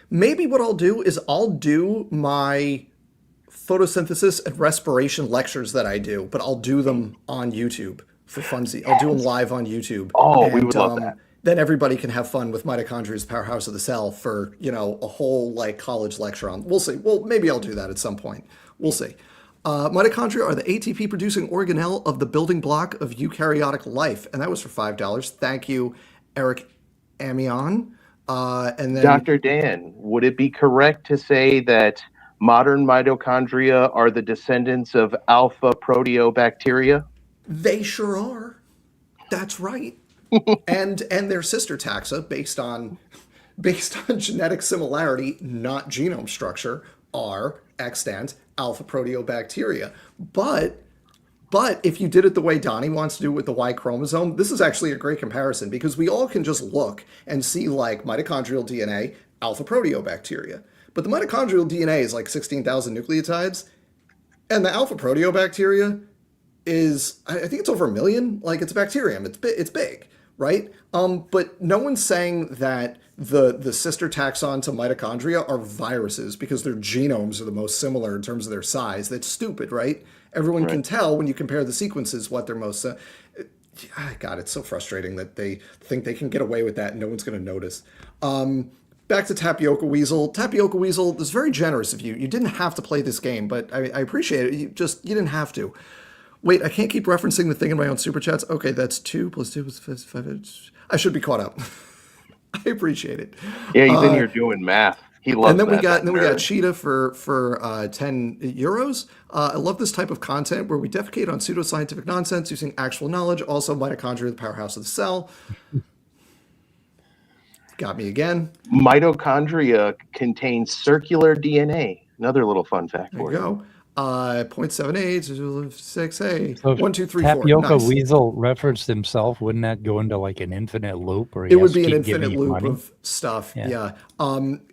Maybe what I'll do is I'll do my photosynthesis and respiration lectures that I do, but I'll do them on YouTube for funsies. I'll do them live on YouTube. Oh, and, we would love that. Then everybody can have fun with mitochondria as the powerhouse of the cell for, a whole like college lecture on. We'll see. Well, maybe I'll do that at some point. We'll see. Mitochondria are the ATP producing organelle of the building block of eukaryotic life. And that was for $5. Thank you, Eric Amion. And then Dr. Dan, would it be correct to say that modern mitochondria are the descendants of alpha proteobacteria? they sure are. That's right. and their sister taxa based on genetic similarity, not genome structure, are extant alpha proteobacteria. But if you did it the way Donnie wants to do it with the Y chromosome, this is actually a great comparison because we all can just look and see like mitochondrial DNA, alpha proteobacteria. But the mitochondrial DNA is like 16,000 nucleotides, and the alpha proteobacteria is, I think it's over 1 million. Like, it's a bacterium. It's big, right? But no one's saying that the sister taxon to mitochondria are viruses because their genomes are the most similar in terms of their size. That's stupid, right? Everyone can tell when you compare the sequences what they're most. God, it's so frustrating that they think they can get away with that and no one's going to notice. Back to Tapioca Weasel. Tapioca Weasel, this is very generous of you. You didn't have to play this game, but I appreciate it. You didn't have to. Wait, I can't keep referencing the thing in my own super chats. Okay, that's 2 + 2 = 5. I should be caught up. I appreciate it. Yeah, he's in here doing math. He loves And then we that. got Cheetah for 10 euros. I love this type of content where we defecate on pseudoscientific nonsense using actual knowledge. Also, mitochondria, the powerhouse of the cell. Got me again. Mitochondria contain circular DNA. Another little fun fact There for you you. go. 0.78, 6, hey. So if 1, 2, 3, 4. Tapioca Nice. Weasel referenced himself. Wouldn't that go into like an infinite loop? Or It would be an infinite loop of stuff. Yeah.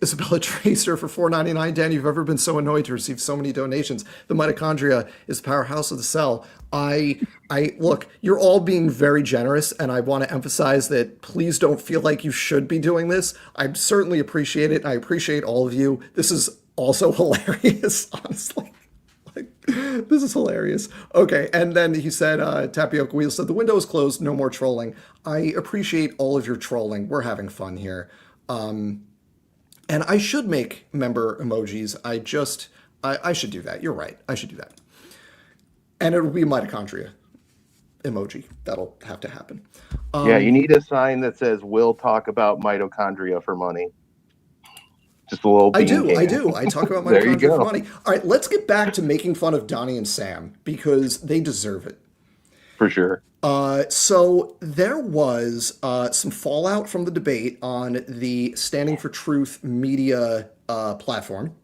Isabella Tracer for $4.99. Dan, you've ever been so annoyed to receive so many donations? The mitochondria is the powerhouse of the cell. I look, you're all being very generous, and I want to emphasize that please don't feel like you should be doing this. I certainly appreciate it. I appreciate all of you. This is also hilarious, honestly. This is hilarious. Okay, and then he said, Tapioca Wheel said, the window is closed, no more trolling. I appreciate all of your trolling. We're having fun here. And I should make member emojis. I should do that. You're right. I should do that. And it'll be a mitochondria emoji. That'll have to happen. Yeah, you need a sign that says, we'll talk about mitochondria for money. Just a little I do. I talk about There you mitochondria go. for money. All right, let's get back to making fun of Donnie and Sam because they deserve it. For sure. So there was some fallout from the debate on the Standing for Truth media platform.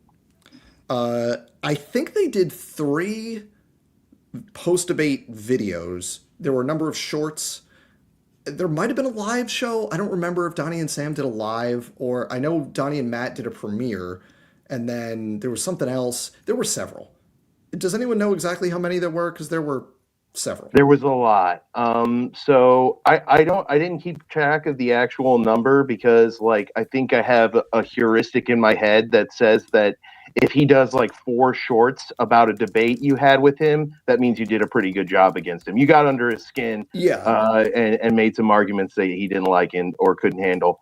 I think they did 3 post-debate videos. There were a number of shorts. There might have been a live show. I don't remember if Donnie and Sam did a live, or I know Donnie and Matt did a premiere, and then there was something else. There were several. Does anyone know exactly how many there were? Because there were several. There was a lot. So I didn't keep track of the actual number because like I think I have a heuristic in my head that says that if he does like 4 shorts about a debate you had with him, that means you did a pretty good job against him. You got under his skin, and made some arguments that he didn't like or couldn't handle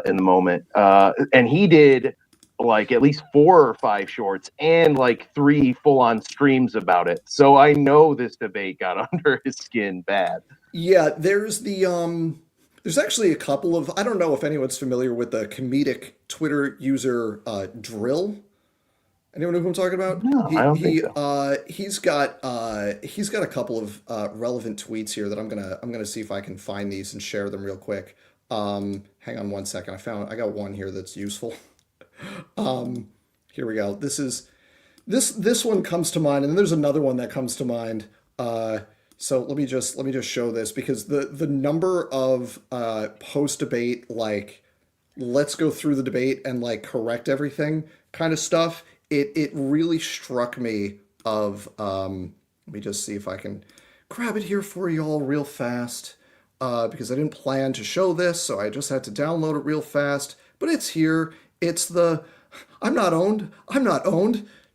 in the moment. And he did like at least 4 or 5 shorts and like 3 full-on streams about it. So I know this debate got under his skin bad. Yeah, there's there's actually a couple of, I don't know if anyone's familiar with the comedic Twitter user Drill. Anyone know who I'm talking about? No, I don't think so. He's got a couple of relevant tweets here that I'm gonna see if I can find these and share them real quick. Hang on one second. I got one here that's useful. Here we go. This one comes to mind, and then there's another one that comes to mind. So let me just show this because the number of post debate like let's go through the debate and like correct everything kind of stuff, it really struck me of let me just see if I can grab it here for you all real fast. Because I didn't plan to show this, so I just had to download it real fast. But it's here. It's the I'm not owned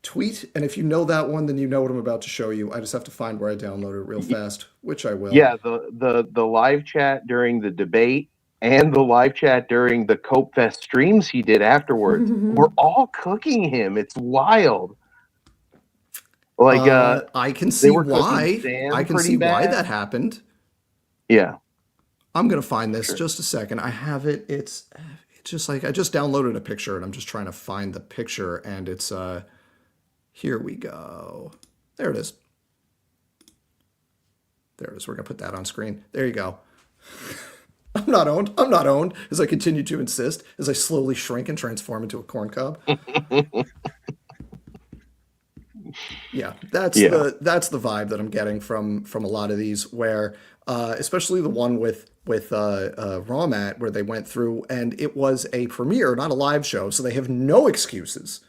tweet. And if you know that one, then you know what I'm about to show you. I just have to find where I downloaded it real fast, which I will. Yeah, the live chat during the debate and the live chat during the Cope Fest streams he did afterwards were all cooking him. It's wild. Like I can they see were cooking why. Sam I can pretty see why bad. that happened. Yeah. I'm gonna find this just a second. I have it. It's just like I just downloaded a picture and I'm just trying to find the picture and it's here we go. There it is. There it is. We're gonna put that on screen. There you go. I'm not owned. I'm not owned. As I continue to insist, as I slowly shrink and transform into a corn cob. Yeah, that's the vibe that I'm getting from a lot of these, where especially the one with Raw Mat, where they went through and it was a premiere, not a live show, so they have no excuses.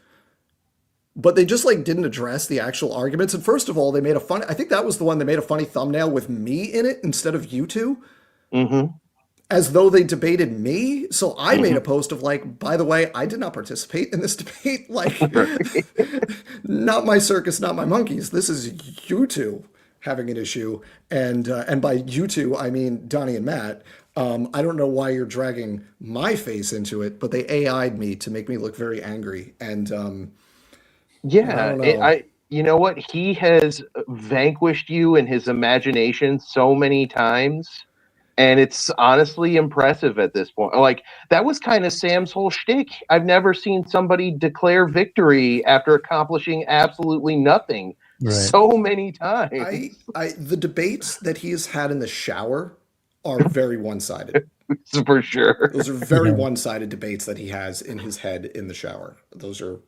But they just like didn't address the actual arguments. And first of all, they made a funny. I think that was the one they made a funny thumbnail with me in it instead of you two. Mm-hmm. As though they debated me. So I made a post of like, by the way, I did not participate in this debate. Like, not my circus, not my monkeys. This is you two having an issue. And by you two, I mean Donnie and Matt. I don't know why you're dragging my face into it, but they AI'd me to make me look very angry. And yeah, you know what? He has vanquished you in his imagination so many times. And it's honestly impressive at this point. Like, that was kind of Sam's whole shtick. I've never seen somebody declare victory after accomplishing absolutely nothing so many times. The debates that he has had in the shower are very one-sided. For sure. Those are very one-sided debates that he has in his head in the shower. Those are,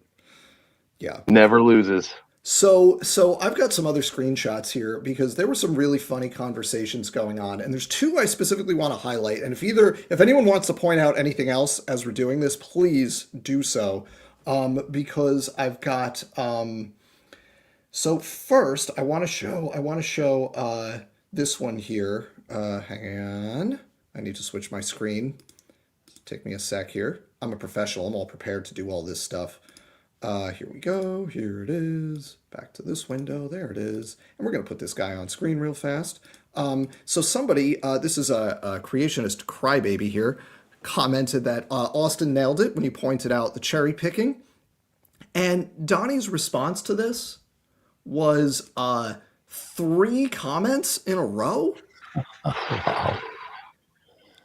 yeah. Never loses. So I've got some other screenshots here because there were some really funny conversations going on, and there's two I specifically want to highlight. And if anyone wants to point out anything else as we're doing this, please do so, because I've got. So first, I want to show this one here. Hang on, I need to switch my screen. Take me a sec here. I'm a professional. I'm all prepared to do all this stuff. Here we go. Here it is. Back to this window. There it is. And we're going to put this guy on screen real fast. So somebody, this is a creationist crybaby here, commented that Austin nailed it when he pointed out the cherry picking. And Donnie's response to this was 3 comments in a row.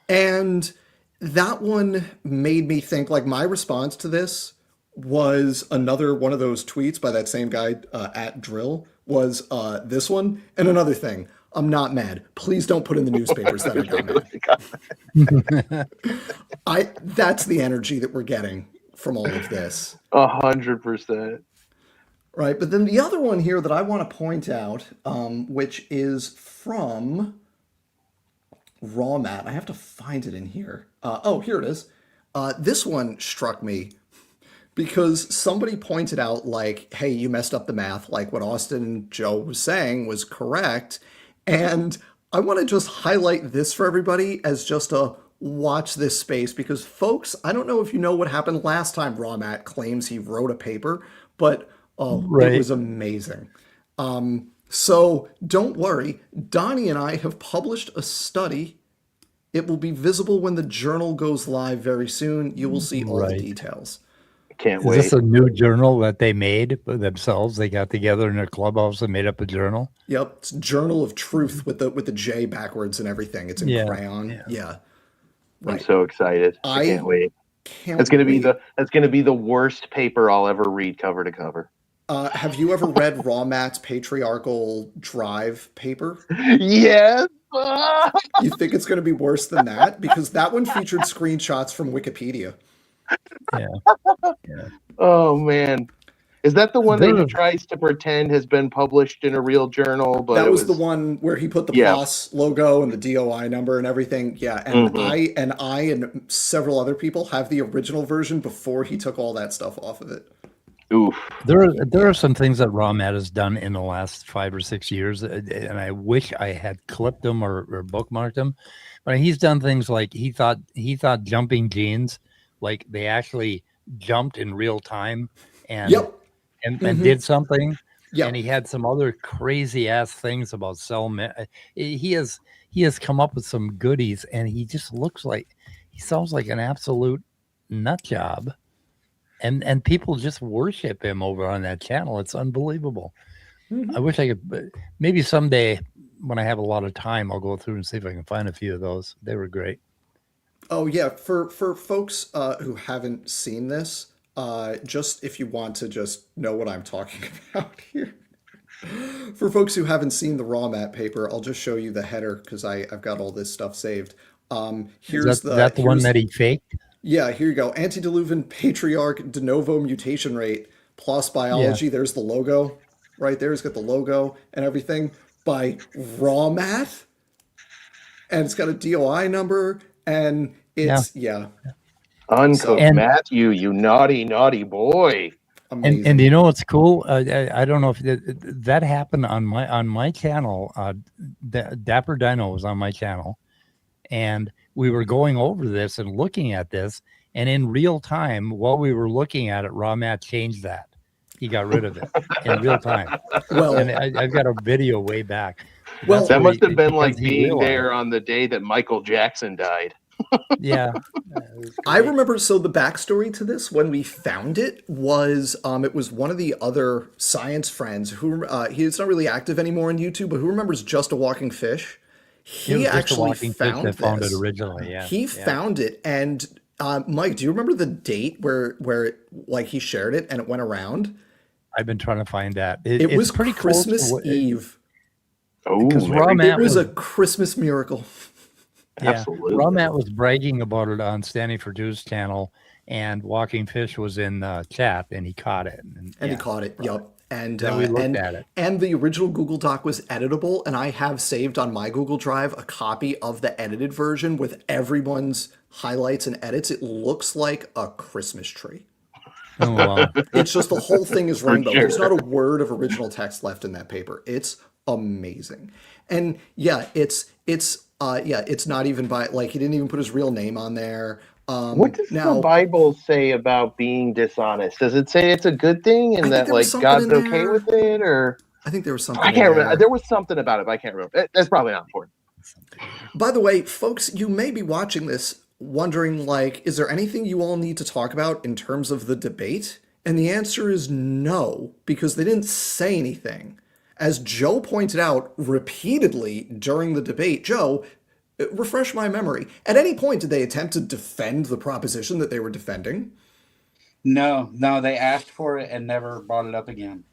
And that one made me think, like, my response to this was another one of those tweets by that same guy at Drill was this one. And another thing, I'm not mad. Please don't put in the newspapers that I got mad. That's the energy that we're getting from all of this. 100%. Right. But then the other one here that I want to point out, which is from Raw Mat. I have to find it in here. Here it is. This one struck me because somebody pointed out, like, hey, you messed up the math. Like, what Austin and Joe was saying was correct. And I want to just highlight this for everybody as just a watch this space, because, folks, I don't know if you know what happened last time Raw Mat claims he wrote a paper, but it was amazing. So don't worry. Donnie and I have published a study. It will be visible when the journal goes live very soon. You will see all the details. Can't wait. Is this a new journal that they made themselves? They got together in their clubhouse and made up a journal? Yep. It's Journal of Truth with the J backwards and everything. It's in crayon. Yeah. Right. I'm so excited. I can't wait. It's gonna be the worst paper I'll ever read cover to cover. Have you ever read Raw Mat's patriarchal drive paper? Yes. You think it's going to be worse than that? Because that one featured screenshots from Wikipedia. Yeah. Oh man. Is that the one that he There- tries to pretend has been published in a real journal? But That it was the one where he put the Yeah. PLOS logo and the DOI number and everything. Yeah, and I and several other people have the original version before he took all that stuff off of it. Oof. There are some things that Rawmat has done in the last 5 or 6 years, and I wish I had clipped them or bookmarked them. But he's done things like he thought jumping jeans, like they actually jumped in real time and Yep. and did something. Yep. And he had some other crazy ass things about he has come up with some goodies, and he just sounds like an absolute nut job. And people just worship him over on that channel. It's unbelievable. I wish I could. Maybe someday, when I have a lot of time, I'll go through and see if I can find a few of those. They were great. Oh yeah, for folks who haven't seen this, just if you want to just know what I'm talking about here. For folks who haven't seen the Rawmat paper, I'll just show you the header because I've got all this stuff saved. Here's Is that the one that he faked? Yeah, here you go. Antediluvian patriarch de novo mutation rate plus biology. There's the logo right there. It's got the logo and everything by Rawmat. And it's got a DOI number. And it's, Uncooked So- Matthew, you naughty, naughty boy. amazing. And you know what's cool? I don't know if that happened on my channel. Dapper Dino was on my channel, and we were going over this and looking at this, and in real time, while we were looking at it, Rawmat changed that. He got rid of it in real time. Well, And I've got a video way back. Well, That's That where must have been like because he being realized- there on the day that Michael Jackson died. Yeah. I remember, so the backstory to this when we found it was one of the other science friends who he's not really active anymore on YouTube, but who remembers Just a Walking Fish. He actually found that found this. it originally. Yeah. He found it, and Mike, do you remember the date where it, like he shared it and it went around? I've been trying to find that. It it's was pretty close to Christmas what- Eve. Oh, Because Merry Rawmat It was a Christmas miracle. Absolutely. Rawmat was bragging about it on Standing for Dude's channel, and Walking Fish was in the chat, and he caught it. And he caught it. Yup. And Then we looked and, at it. and the original Google Doc was editable, and I have saved on my Google Drive a copy of the edited version with everyone's highlights and edits. It looks like a Christmas tree. Oh, wow. It's just the whole thing is rainbow. sure. There's not a word of original text left in that paper. It's amazing. And it's not even by, like, he didn't even put his real name on there. What does now, the Bible say about being dishonest? Does it say it's a good thing and think that there was like something God's in okay there. with it, or I think there was something. I can't in remember. There was something about it, but I can't remember. That's probably not important. By the way, folks, you may be watching this wondering, like, is there anything you all need to talk about in terms of the debate? And the answer is no, because they didn't say anything. As Joe pointed out repeatedly during the debate, Joe, refresh my memory. At any point, did they attempt to defend the proposition that they were defending? No, they asked for it and never brought it up again.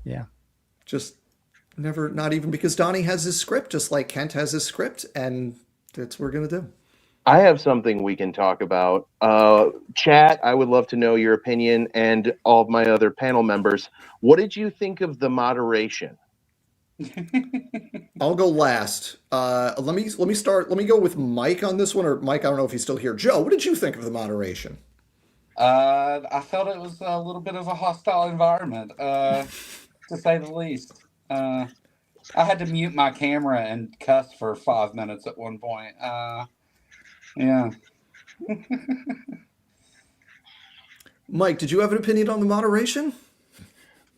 Yeah. Just never, not even, because Donnie has his script, just like Kent has his script, and that's what we're going to do. I have something we can talk about. Chat, I would love to know your opinion, and all of my other panel members. What did you think of the moderation? I'll go last. Let me start. Let me go with Mike on this one, or Mike, I don't know if he's still here. Joe, what did you think of the moderation? I felt it was a little bit of a hostile environment, to say the least. I had to mute my camera and cuss for 5 minutes at one point. Yeah. Mike, did you have an opinion on the moderation?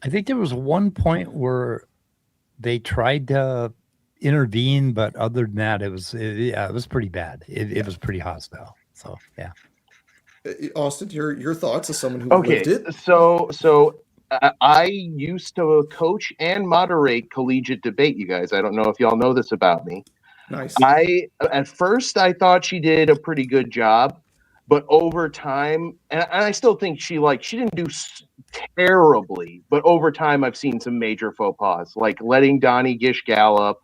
I think there was one point where they tried to intervene, but other than that, it was pretty bad. It was pretty hostile. So yeah. Austin, your thoughts as someone who Okay, lived it? so I used to coach and moderate collegiate debate. You guys, I don't know if y'all know this about me. Nice. At first I thought she did a pretty good job, but over time, and I still think she didn't do terribly, but over time I've seen some major faux pas, like letting Donnie Gish gallop.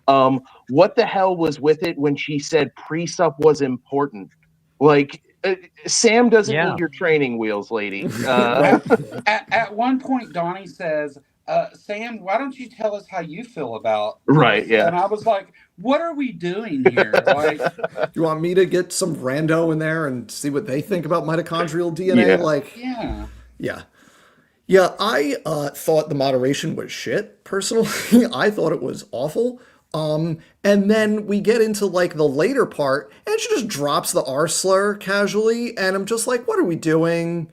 What the hell was with it when she said pre-sup was important? Like, Sam doesn't Yeah. need your training wheels, lady. Right. At one point, Donnie says, Sam, why don't you tell us how you feel about this? Right, yeah. And I was like, what are we doing here? Like, You want me to get some rando in there and see what they think about mitochondrial DNA? Yeah. Like, yeah. yeah. Yeah, I thought the moderation was shit, personally. I thought it was awful. And then we get into like the later part, and she just drops the R slur casually, and I'm just like, what are we doing?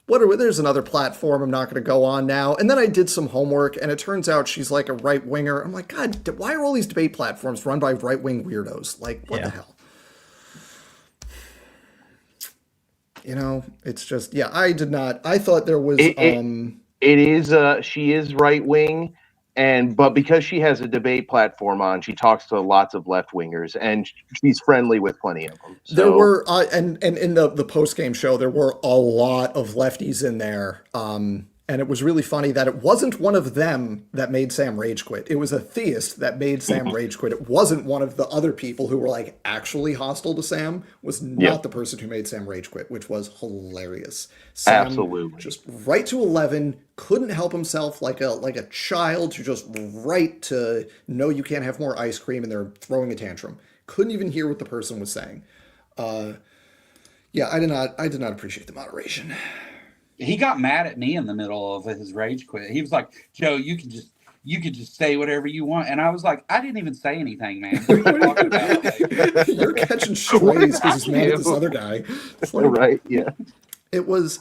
There's another platform I'm not going to go on now. And then I did some homework, and it turns out she's like a right winger. I'm like, God, why are all these debate platforms run by right wing weirdos? Like, what the hell? You know, it's just, yeah, I thought there was, It is, she is right wing, but because she has a debate platform on, she talks to lots of left wingers, and she's friendly with plenty of them. So. There were, and in the post game show, there were a lot of lefties in there. And it was really funny that it wasn't one of them that made Sam rage quit. It was a theist that made Sam rage quit. It wasn't one of the other people who were like actually hostile to Sam. Was not the person who made Sam rage quit, which was hilarious. Sam, Absolutely. just right to 11, couldn't help himself like a child who just right to no, you can't have more ice cream, and they're throwing a tantrum. Couldn't even hear what the person was saying. Yeah, I did not appreciate the moderation. He got mad at me in the middle of his rage quit. He was like, Joe, you could just say whatever you want. And I was like, I didn't even say anything, man. What are you talking about? Like, you're catching strays because he's mad at this other guy. It's like, Right, yeah. it was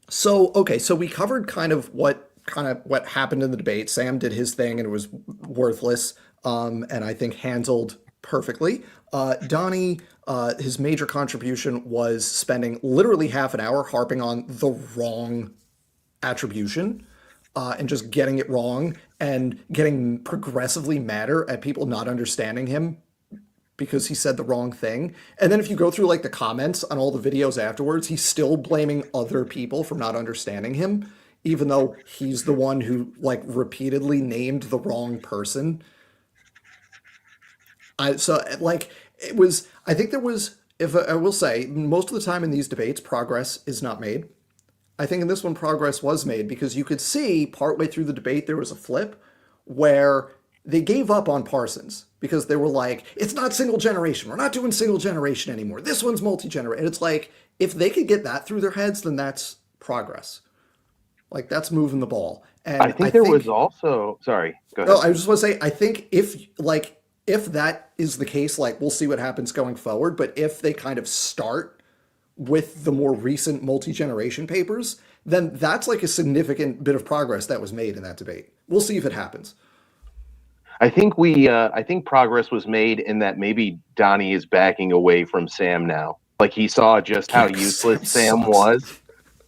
so we covered kind of what happened in the debate. Sam did his thing and it was worthless, and I think handled perfectly. Donnie, his major contribution was spending literally half an hour harping on the wrong attribution, and just getting it wrong and getting progressively madder at people not understanding him because he said the wrong thing. And then if you go through like the comments on all the videos afterwards, he's still blaming other people for not understanding him, even though he's the one who like repeatedly named the wrong person. I think there was, if I will say, most of the time in these debates, progress is not made. I think in this one, progress was made because you could see partway through the debate, there was a flip where they gave up on Parsons because they were like, it's not single generation. We're not doing single generation anymore. This one's multi-generation. And it's like, if they could get that through their heads, then that's progress. Like, that's moving the ball. And I think there was also, sorry, go ahead. No, I just want to say, I think if that is the case, like, we'll see what happens going forward. But if they kind of start with the more recent multi-generation papers, then that's like a significant bit of progress that was made in that debate. We'll see if it happens. I think progress was made in that maybe Donnie is backing away from Sam now. Like, he saw just how useless Sam was.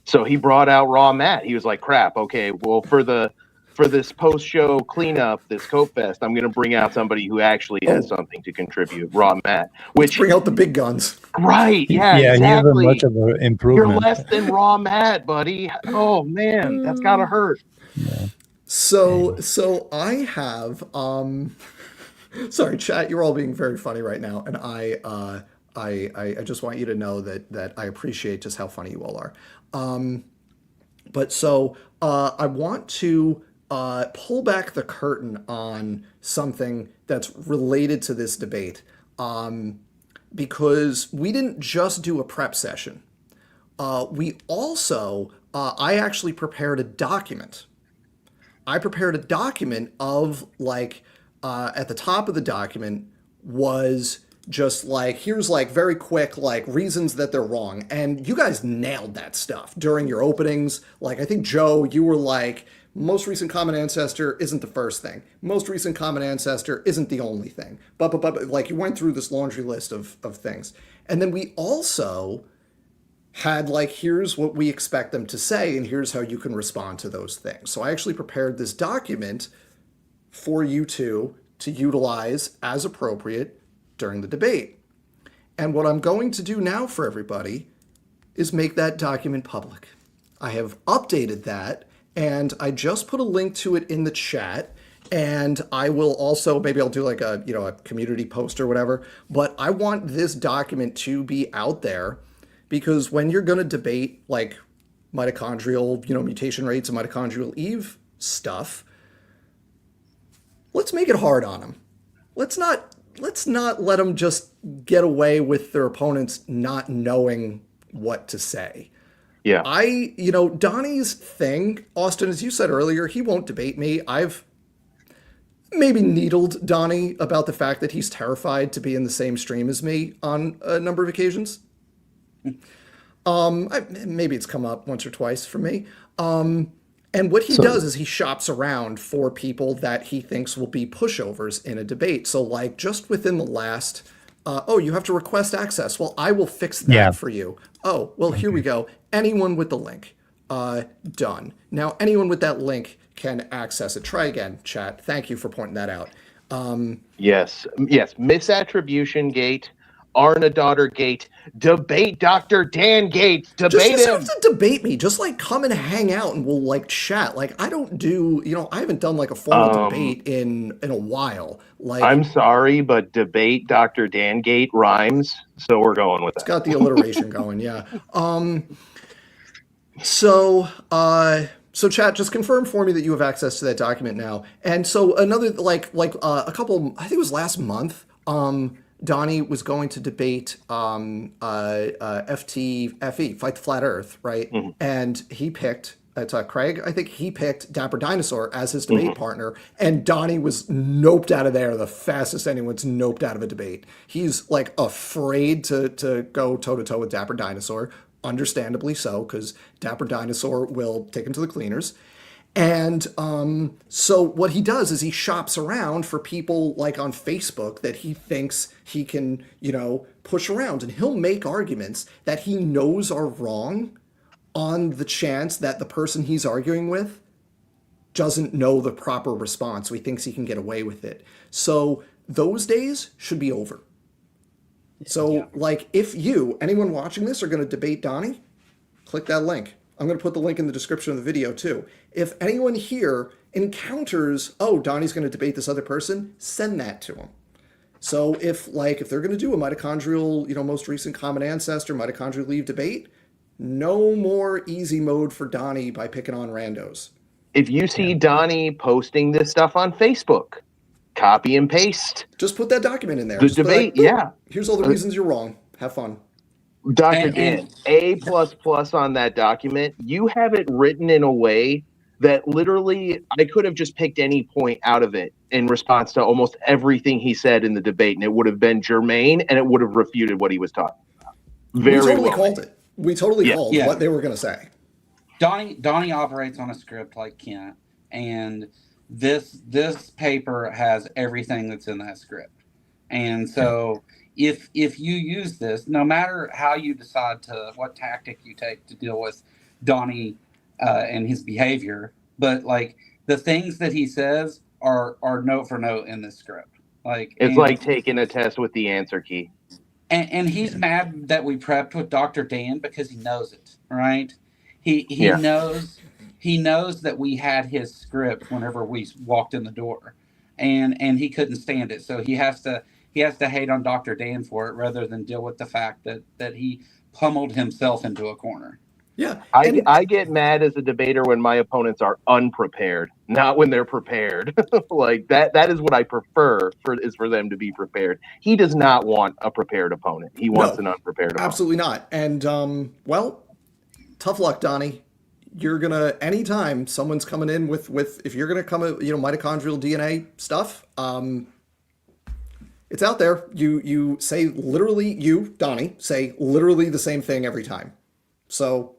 So he brought out Raw Matt. He was like, crap, okay, well, for this post-show cleanup, this Cope Fest, I'm going to bring out somebody who actually has something to contribute, Raw Matt. Which bring out the big guns. Right, yeah, Yeah, exactly. he hasn't much of an You're improvement. less than Raw Matt, buddy. Oh, man, that's got to hurt. Yeah. So I have sorry, chat, you're all being very funny right now, and I just want you to know that I appreciate just how funny you all are. But so I want to pull back the curtain on something that's related to this debate, because we didn't just do a prep session. We also, I actually prepared a document. I prepared a document of like, at the top of the document was just like, here's like very quick, like reasons that they're wrong. And you guys nailed that stuff during your openings. Like, I think Joe, you were like, most recent common ancestor isn't the first thing. Most recent common ancestor isn't the only thing. But like, you went through this laundry list of things. And then we also had like, here's what we expect them to say, and here's how you can respond to those things. So I actually prepared this document for you two to utilize as appropriate during the debate. And what I'm going to do now for everybody is make that document public. I have updated that, and I just put a link to it in the chat. And I will also, maybe I'll do like a, a community post or whatever, but I want this document to be out there because when you're going to debate like mitochondrial, mutation rates and mitochondrial Eve stuff, let's make it hard on them. Let's not let them just get away with their opponents not knowing what to say. Yeah. Donnie's thing, Austin, as you said earlier, he won't debate me. I've maybe needled Donnie about the fact that he's terrified to be in the same stream as me on a number of occasions. Maybe it's come up once or twice for me. And what he does is he shops around for people that he thinks will be pushovers in a debate. So, like, just within the last, you have to request access. Well, I will fix that for you. Oh, well, here we go. Anyone with the link. Done. Now, anyone with that link can access it. Try again, chat. Thank you for pointing that out. Yes. Misattribution gate. Arna daughter gate. Debate Dr. Dan Gates. Debate just him. have to debate me. Just like come and hang out and we'll like chat. Like I don't do, I haven't done like a formal debate in a while. Like I'm sorry, but debate Dr. Dan Gate rhymes, so we're going with that. It's got the alliteration going, yeah. So chat, just confirm for me that you have access to that document now. And so another a couple, I think it was last month, Donnie was going to debate FE, Fight the Flat Earth, right? Mm-hmm. And he picked, Craig, I think he picked Dapper Dinosaur as his debate partner, and Donnie was noped out of there the fastest anyone's noped out of a debate. He's like afraid to go toe-to-toe with Dapper Dinosaur, understandably so, because Dapper Dinosaur will take him to the cleaners. And so what he does is he shops around for people like on Facebook that he thinks he can, push around. And he'll make arguments that he knows are wrong on the chance that the person he's arguing with doesn't know the proper response. So he thinks he can get away with it. So those days should be over. So like if anyone watching this are going to debate Donnie, click that link. I'm going to put the link in the description of the video too. If anyone here encounters, Donnie's going to debate this other person, send that to him. So if they're going to do a mitochondrial, most recent common ancestor, mitochondrial Eve debate, no more easy mode for Donnie by picking on randos. If you see Donnie posting this stuff on Facebook, copy and paste. Just put that document in there. The debate, Here's all the reasons you're wrong. Have fun. Dr. Dan, A++ on that document. You have it written in a way that literally I could have just picked any point out of it in response to almost everything he said in the debate, and it would have been germane, and it would have refuted what he was talking about. We totally called it. We totally called what they were going to say. Donnie operates on a script like Kent, and this paper has everything that's in that script. And so if you use this, no matter how you decide what tactic you take to deal with Donnie and his behavior, but like the things that he says are note for note in this script. It's like taking a test with the answer key. And he's mad that we prepped with Dr. Dan because he knows it, right? He knows that we had his script whenever we walked in the door, and he couldn't stand it, so he has to hate on Dr. Dan for it rather than deal with the fact that he pummeled himself into a corner. Yeah, I get mad as a debater when my opponents are unprepared, not when they're prepared. Like that is what I prefer for them to be prepared. He does not want a prepared opponent. He wants an unprepared opponent. Absolutely not. And tough luck, Donnie. You're gonna anytime someone's coming in with if you're gonna come mitochondrial DNA stuff, it's out there. You say literally Donnie say literally the same thing every time. So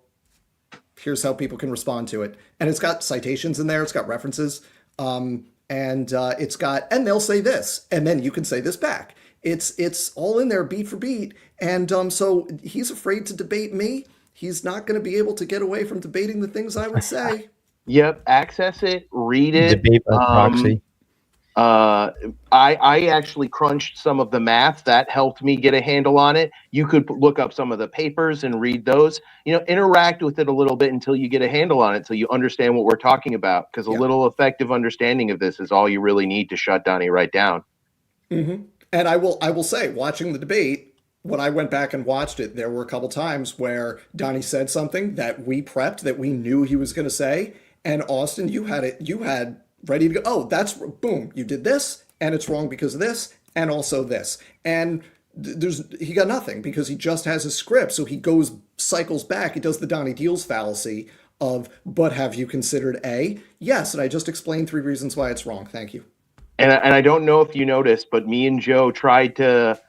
here's how people can respond to it. And it's got citations in there. It's got references. And they'll say this, and then you can say this back. It's all in there beat for beat. And so he's afraid to debate me. He's not going to be able to get away from debating the things I would say. Yep. Access it, read it. Debate by proxy. I actually crunched some of the math that helped me get a handle on it. You could look up some of the papers and read those. Interact with it a little bit until you get a handle on it, so you understand what we're talking about. Because a little effective understanding of this is all you really need to shut Donnie right down. Mm-hmm. And I will say, watching the debate, when I went back and watched it, there were a couple times where Donnie said something that we prepped, that we knew he was going to say, and Austin, you had ready to go. Oh, that's boom. You did this, and it's wrong because of this, and also this. And he got nothing because he just has a script. So he cycles back. He does the Donnie Deals fallacy of, but have you considered A? Yes, and I just explained 3 reasons why it's wrong. Thank you. And I don't know if you noticed, but me and Joe tried to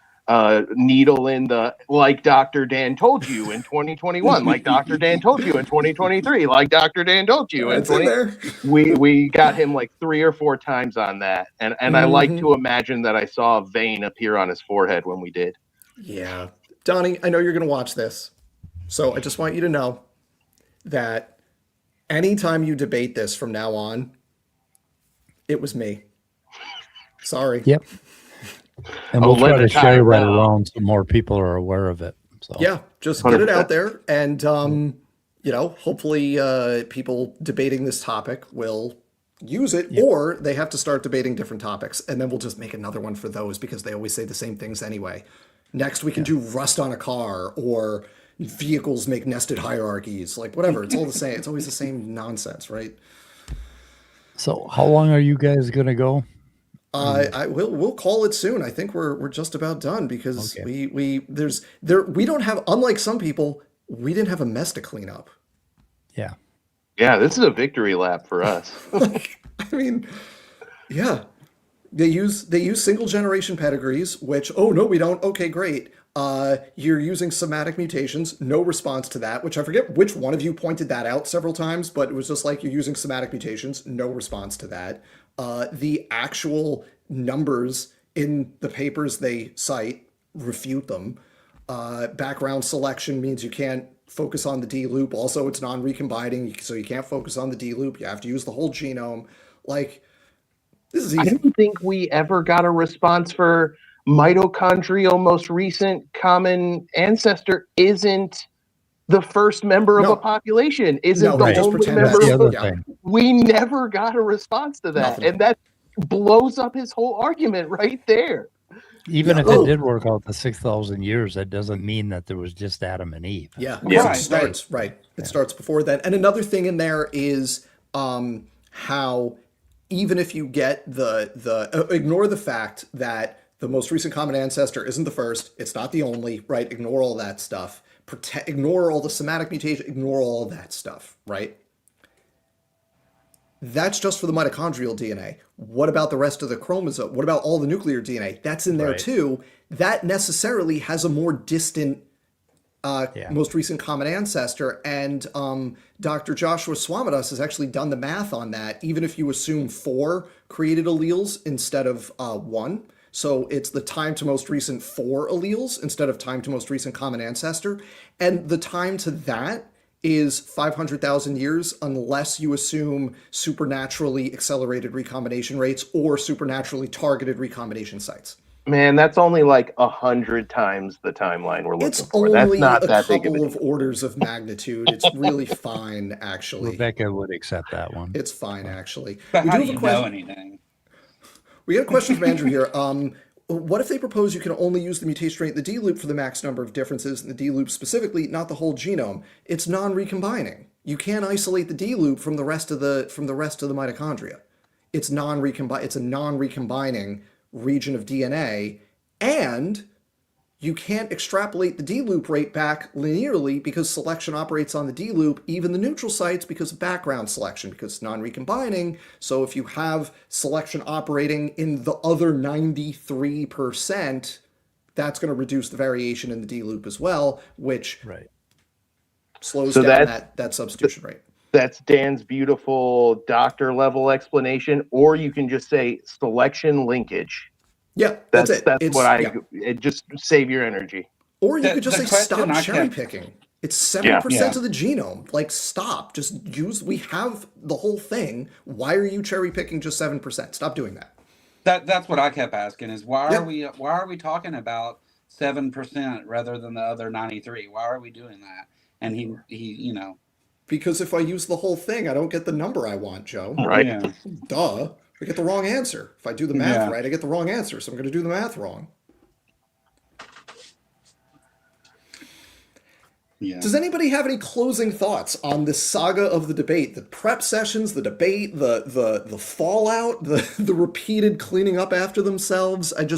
needle in the like Dr. Dan told you in 2021, like Dr. Dan told you in 2023, like Dr. Dan told you in 20. There. We got him like 3 or 4 times on that, and I like to imagine that I saw a vein appear on his forehead when we did. Yeah, Donnie, I know you're going to watch this, so I just want you to know that anytime you debate this from now on, it was me. Sorry. Yep. And we'll try to share right around so more people are aware of it. So yeah, just get it out there, and hopefully people debating this topic will use it, or they have to start debating different topics, and then we'll just make another one for those because they always say the same things anyway. Next, we can do rust on a car or vehicles make nested hierarchies, like whatever. It's all the same. It's always the same nonsense, right? So how long are you guys going to go? We'll call it soon. I think we're just about done because we don't have, unlike some people, we didn't have a mess to clean up. Yeah. Yeah, this is a victory lap for us. I mean, yeah. They use single generation pedigrees, which, oh no, we don't. Okay, great. You're using somatic mutations, no response to that, which I forget which one of you pointed that out several times, but it was just like, you're using somatic mutations, no response to that. The actual numbers in the papers they cite refute them. Background selection means you can't focus on the D loop. Also, it's non-recombining, so you can't focus on the D loop. You have to use the whole genome. Like, this is easy. I don't think we ever got a response for mitochondrial most recent common ancestor isn't the first member of a population, isn't the only member. We never got a response to that. And that blows up his whole argument right there. Even if it did work out the 6,000 years, that doesn't mean that there was just Adam and Eve. Yeah. It starts, right. It starts before then. And another thing in there is how even if you get ignore the fact that the most recent common ancestor isn't the first, it's not the only, right? Ignore all that stuff. Ignore all the somatic mutation, ignore all that stuff, right? That's just for the mitochondrial DNA. What about the rest of the chromosome? What about all the nuclear DNA? That's in there too. That necessarily has a more distant most recent common ancestor. And Dr. Joshua Swamidas has actually done the math on that, even if you assume 4 created alleles instead of 1. So it's the time to most recent 4 alleles instead of time to most recent common ancestor. And the time to that is 500,000 years unless you assume supernaturally accelerated recombination rates or supernaturally targeted recombination sites. Man, that's only like 100 times the timeline we're looking for. It's That's only not a that big couple of orders of magnitude. It's really fine, actually. Rebecca would accept that one. It's fine, actually. But how do you know anything? We got a question from Andrew here. What if they propose you can only use the mutation rate in the D loop for the max number of differences in the D loop specifically, not the whole genome? It's non-recombining. You can't isolate the D loop from the rest of the mitochondria. It's It's a non-recombining region of DNA, and you can't extrapolate the D loop rate back linearly because selection operates on the D loop, even the neutral sites, because of background selection, because it's non-recombining. So if you have selection operating in the other 93%, that's going to reduce the variation in the D loop as well, which slows down that substitution rate. That's Dan's beautiful doctor level explanation, or you can just say selection linkage. Yeah, that's it. Just save your energy. Or you could just say stop cherry picking. It's 7% of the genome. Like, stop. Just we have the whole thing. Why are you cherry picking just 7%? Stop doing that. That's what I kept asking is why Yep. are we talking about 7% rather than the other 93? Why are we doing that? And he Because if I use the whole thing, I don't get the number I want, Joe. Right. yeah Duh. I get the wrong answer. If I do the math yeah right, I get the wrong answer. So I'm going to do the math wrong. yeah. Does anybody have any closing thoughts on this saga of the debate? The prep sessions, the debate, the fallout, the repeated cleaning up after themselves. Let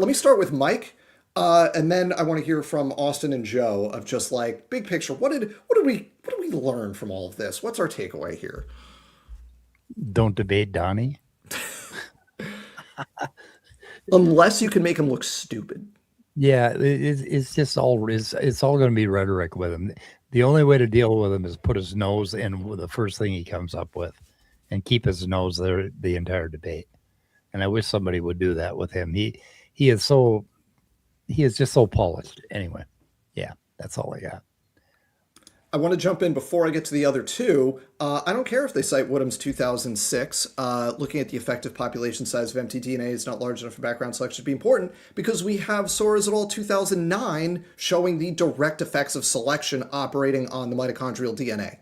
me start with Mike, and then I want to hear from Austin and Joe of just like big picture. What did we learn from all of this? What's our takeaway here? Don't debate Donnie. Unless you can make him look stupid. Yeah, it's just all it's all going to be rhetoric with him. The only way to deal with him is put his nose in the first thing he comes up with, and keep his nose there the entire debate. And I wish somebody would do that with him. He is just so polished. Anyway, yeah, that's all I got. I want to jump in before I get to the other two. I don't care if they cite Woodham's 2006. Looking at the effective population size of mtDNA is not large enough for background selection to be important because we have Soares et al. 2009 showing the direct effects of selection operating on the mitochondrial DNA.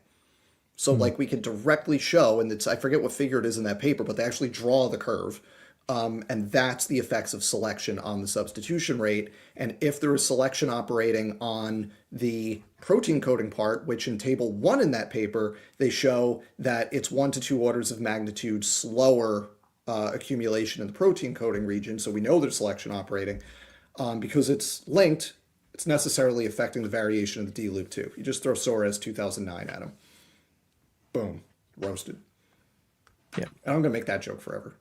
So like we can directly show, and I forget what figure it is in that paper, but they actually draw the curve. And that's the effects of selection on the substitution rate. And if there is selection operating on the protein coding part, which in table 1 in that paper, they show that it's 1 to 2 orders of magnitude slower accumulation in the protein coding region. So we know there's selection operating. Because it's linked, it's necessarily affecting the variation of the D loop too. You just throw Soares 2009 at him. Boom. Roasted. Yeah. And I'm going to make that joke forever.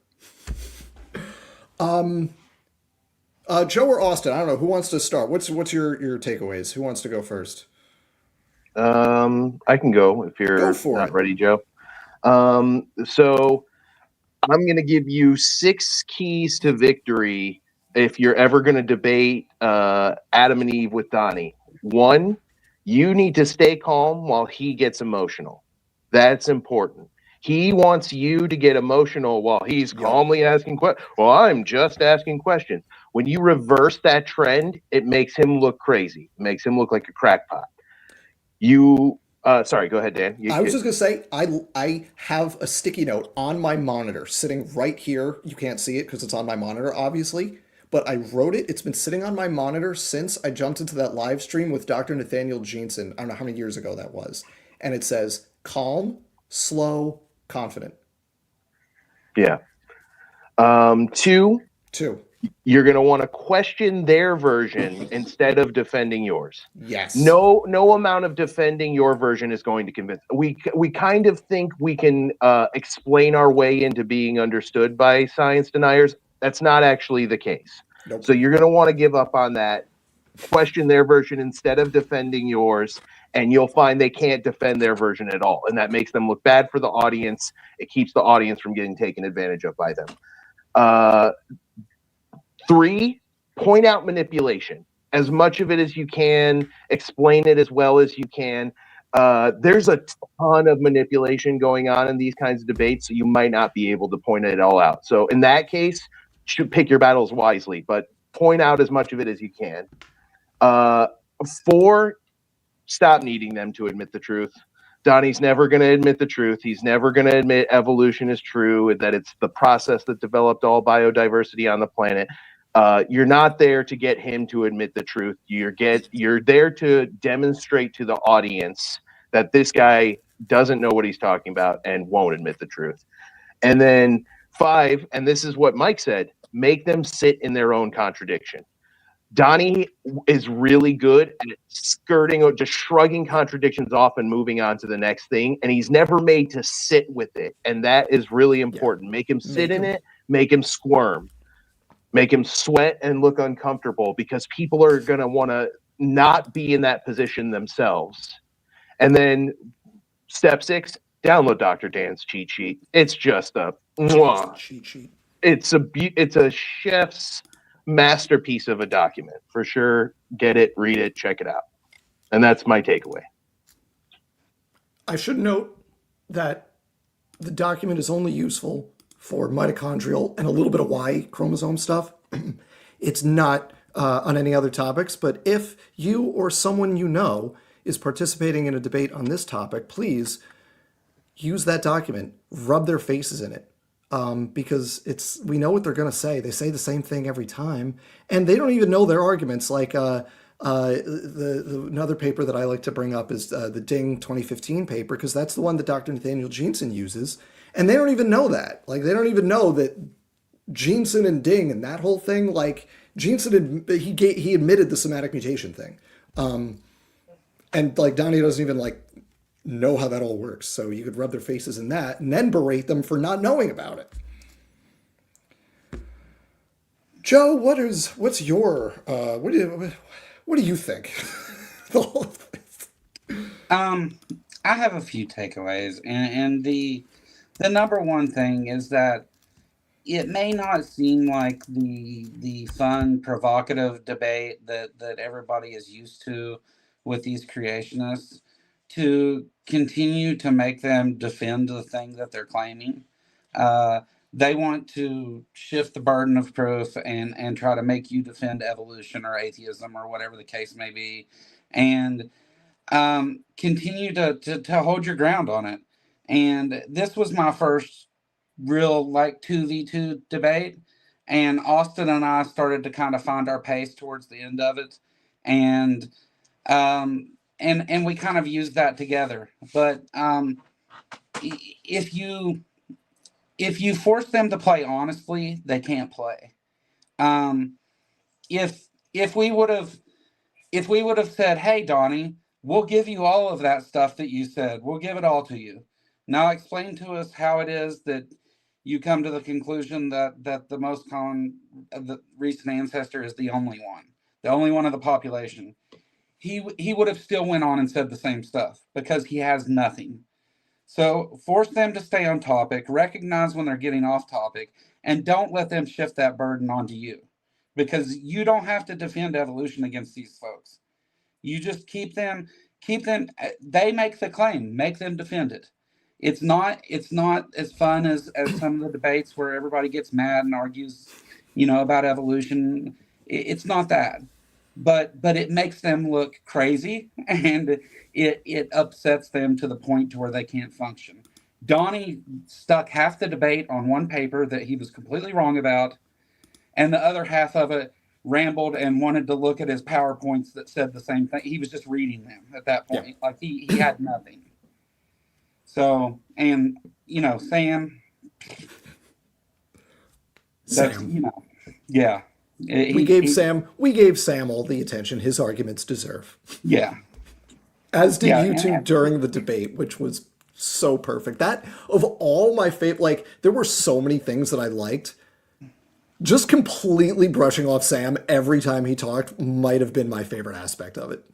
Joe or Austin, I don't know who wants to start. What's your takeaways? Who wants to go first? I can go if you're Go for not it. ready, Joe. So I'm going to give you 6 keys to victory if you're ever going to debate Adam and Eve with Donnie. 1, you need to stay calm while he gets emotional. That's important. He wants you to get emotional while he's calmly asking questions. Well, I'm just asking questions. When you reverse that trend, it makes him look crazy. It makes him look like a crackpot. Sorry, go ahead, Dan. I was just going to say, I have a sticky note on my monitor sitting right here. You can't see it because it's on my monitor, obviously. But I wrote it. It's been sitting on my monitor since I jumped into that live stream with Dr. Nathaniel Jeanson. I don't know how many years ago that was. And it says, calm, slow, confident. Yeah. 2, you're going to want to question their version instead of defending yours. Yes. No amount of defending your version is going to convince. We kind of think we can explain our way into being understood by science deniers. That's not actually the case. Nope. So you're going to want to give up on that. Question their version instead of defending yours, and you'll find they can't defend their version at all, and that makes them look bad for the audience. It keeps the audience from getting taken advantage of by them. 3, point out manipulation. As much of it as you can, explain it as well as you can. There's a ton of manipulation going on in these kinds of debates, so you might not be able to point it all out. So in that case, you should pick your battles wisely, but point out as much of it as you can. 4, stop needing them to admit the truth. Donnie's never going to admit the truth. He's never going to admit evolution is true, that it's the process that developed all biodiversity on the planet. You're not there to get him to admit the truth. You're there to demonstrate to the audience that this guy doesn't know what he's talking about and won't admit the truth. And then 5, and this is what Mike said, make them sit in their own contradiction. Donnie is really good at skirting or just shrugging contradictions off and moving on to the next thing. And he's never made to sit with it. And that is really important. Make him sit in it, make him squirm, make him sweat and look uncomfortable, because people are going to want to not be in that position themselves. And then step 6, download Dr. Dan's cheat sheet. It's just a cheat sheet. It's a chef's masterpiece of a document for sure. Get it, read it, check it out. And that's my takeaway. I should note that the document is only useful for mitochondrial and a little bit of Y chromosome stuff. It's not on any other topics, but if you or someone you know is participating in a debate on this topic, please use that document, rub their faces in it. Because we know what they're going to say. They say the same thing every time, and they don't even know their arguments. Like another paper that I like to bring up is the Ding 2015 paper, because that's the one that Dr. Nathaniel Jeanson uses, and they don't even know that. Like, they don't even know that Jeanson and Ding and that whole thing. Like, Jeanson he admitted the somatic mutation thing, and like Donnie doesn't even like know how that all works. So you could rub their faces in that and then berate them for not knowing about it. Joe, what's your what do you think? I have a few takeaways, and the number one thing is that it may not seem like the fun, provocative debate that everybody is used to with these creationists, to continue to make them defend the thing that they're claiming. They want to shift the burden of proof and try to make you defend evolution or atheism or whatever the case may be, and continue to hold your ground on it. And this was my first real like 2v2 debate, and Austin and I started to kind of find our pace towards the end of it, and we kind of used that together. But if you force them to play honestly, they can't play. If we would have said, "Hey, Donnie, we'll give you all of that stuff that you said. We'll give it all to you. Now explain to us how it is that you come to the conclusion that the most common the recent ancestor is the only one of the population." He would have still went on and said the same stuff because he has nothing. So force them to stay on topic, recognize when they're getting off topic, and don't let them shift that burden onto you, because you don't have to defend evolution against these folks. You just keep them, they make the claim, make them defend it. It's not as fun as some of the debates where everybody gets mad and argues, about evolution. It's not that. But it makes them look crazy, and it upsets them to the point to where they can't function. Donnie stuck half the debate on one paper that he was completely wrong about, and the other half of it rambled and wanted to look at his PowerPoints that said the same thing. He was just reading them at that point. Yeah. Like he had nothing. So, and Sam. Yeah. We gave Sam all the attention his arguments deserve. Yeah. As did you two during the debate, which was so perfect. That, of all my favorite, like, there were so many things that I liked. Just completely brushing off Sam every time he talked might have been my favorite aspect of it.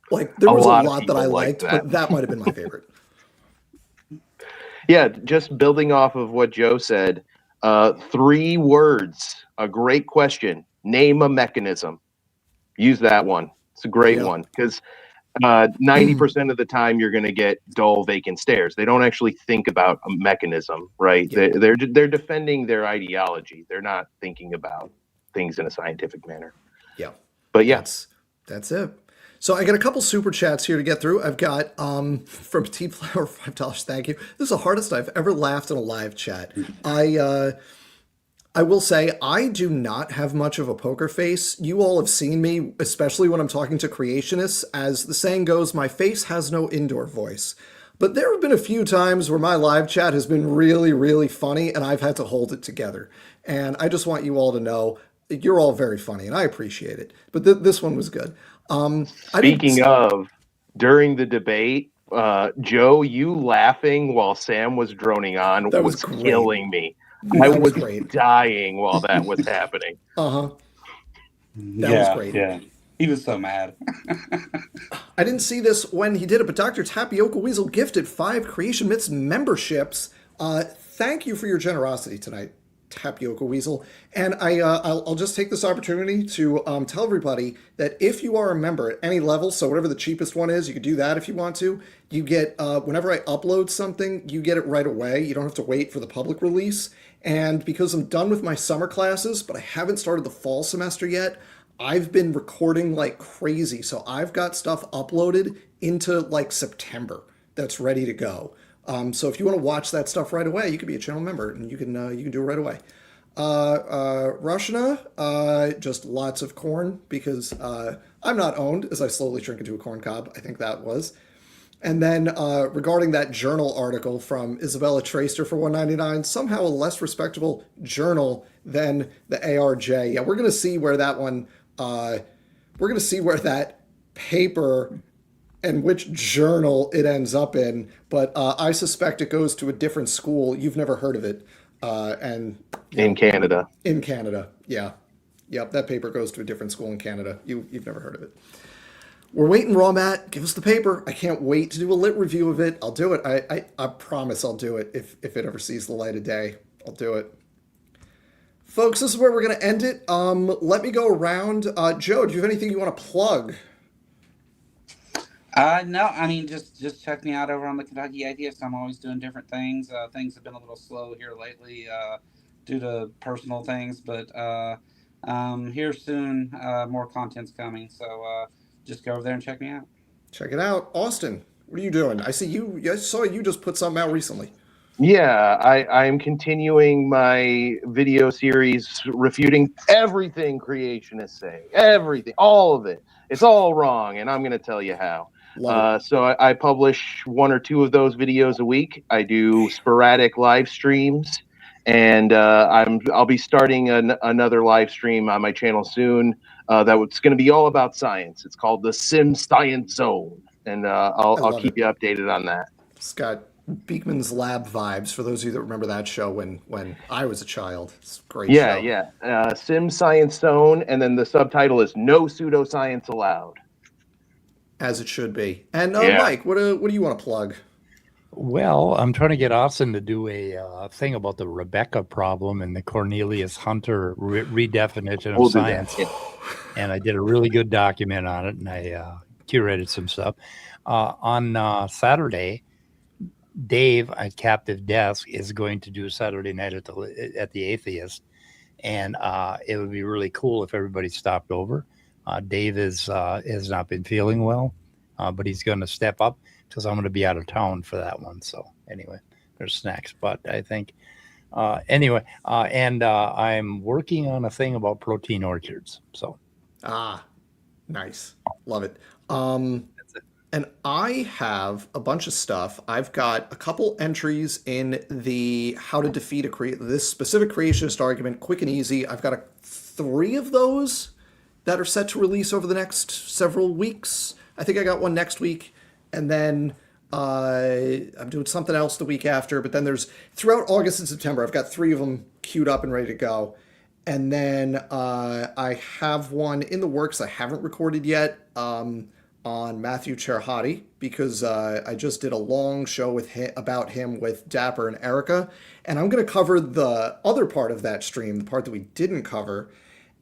Like, there was a lot that I liked, but that might have been my favorite. Yeah, just building off of what Joe said, 3 words, a great question. Name a mechanism. Use that one. It's a great one, because 90% of the time you're going to get dull, vacant stares. They don't actually think about a mechanism, right? Yeah. They're defending their ideology. They're not thinking about things in a scientific manner. Yeah. But yeah. That's it. So I got a couple super chats here to get through. I've got from T Flower, $5. Thank you. This is the hardest I've ever laughed in a live chat. I will say I do not have much of a poker face. You all have seen me, especially when I'm talking to creationists. As the saying goes, my face has no indoor voice. But there have been a few times where my live chat has been really, really funny, and I've had to hold it together. And I just want you all to know you're all very funny, and I appreciate it. But this one was good. Speaking of, during the debate, Joe, you laughing while Sam was droning on was killing me. I was dying while that was happening. That was great. Yeah, he was so mad. I didn't see this when he did it, but Dr. Tapioca Weasel gifted 5 Creation Myths memberships. Thank you for your generosity tonight. Tapioca Weasel. And I'll just take this opportunity to tell everybody that if you are a member at any level, so whatever the cheapest one is, you could do that if you want to. You get, whenever I upload something, you get it right away. You don't have to wait for the public release. And because I'm done with my summer classes, but I haven't started the fall semester yet, I've been recording like crazy. So I've got stuff uploaded into like September that's ready to go. So if you want to watch that stuff right away, you can be a channel member and you can do it right away. Rashna, just lots of corn because I'm not owned as I slowly shrink into a corn cob. I think that was. And then regarding that journal article from Isabella Traster for $1.99, somehow a less respectable journal than the ARJ. Yeah, we're gonna see where that one. We're gonna see where that paper and which journal it ends up in. But I suspect it goes to a different school. You've never heard of it, and In Canada. in Canada, yeah, yep, that paper goes to a different school in Canada. You've never heard of it. We're waiting, Raw Matt. Give us the paper. I can't wait to do a lit review of it. I'll do it. I promise I'll do it if it ever sees the light of day. I'll do it. Folks, this is where we're going to end it. Let me go around. Joe, do you have anything you want to plug? No, I mean, just check me out over on the Kentucky Atheist. I'm always doing different things. Things have been a little slow here lately due to personal things, but here soon, more content's coming. So just go over there and check me out. Check it out. Austin, what are you doing? I saw you just put something out recently. Yeah, I'm continuing my video series refuting everything creationists say. Everything, all of it. It's all wrong, and I'm going to tell you how. So I publish 1 or 2 of those videos a week. I do sporadic live streams, and I'll be starting another live stream on my channel soon. That's going to be all about science. It's called the Sim Science Zone, and I'll keep you updated on that. It's got Beekman's Lab vibes for those of you that remember that show when I was a child. It's a great show. Yeah. Sim Science Zone, and then the subtitle is No Pseudoscience Allowed. As it should be. And Mike, what do you want to plug? Well, I'm trying to get Austin to do a thing about the Rebecca problem and the Cornelius Hunter redefinition of science. And I did a really good document on it, and I curated some stuff. On Saturday, Dave at Captive Desk is going to do Saturday night at the Atheist, and it would be really cool if everybody stopped over. Dave has not been feeling well, but he's going to step up because I'm going to be out of town for that one. So anyway, there's snacks, but I think anyway, and I'm working on a thing about protein orchards. So nice, love it. And I have a bunch of stuff. I've got a couple entries in the how to defeat this specific creationist argument, quick and easy. I've got 3 of those that are set to release over the next several weeks. I think I got one next week, and then I'm doing something else the week after. But then there's throughout August and September, I've got 3 of them queued up and ready to go. And then I have one in the works I haven't recorded yet on Matthew Cherhati, because I just did a long show about him with Dapper and Erica, and I'm going to cover the other part of that stream, the part that we didn't cover.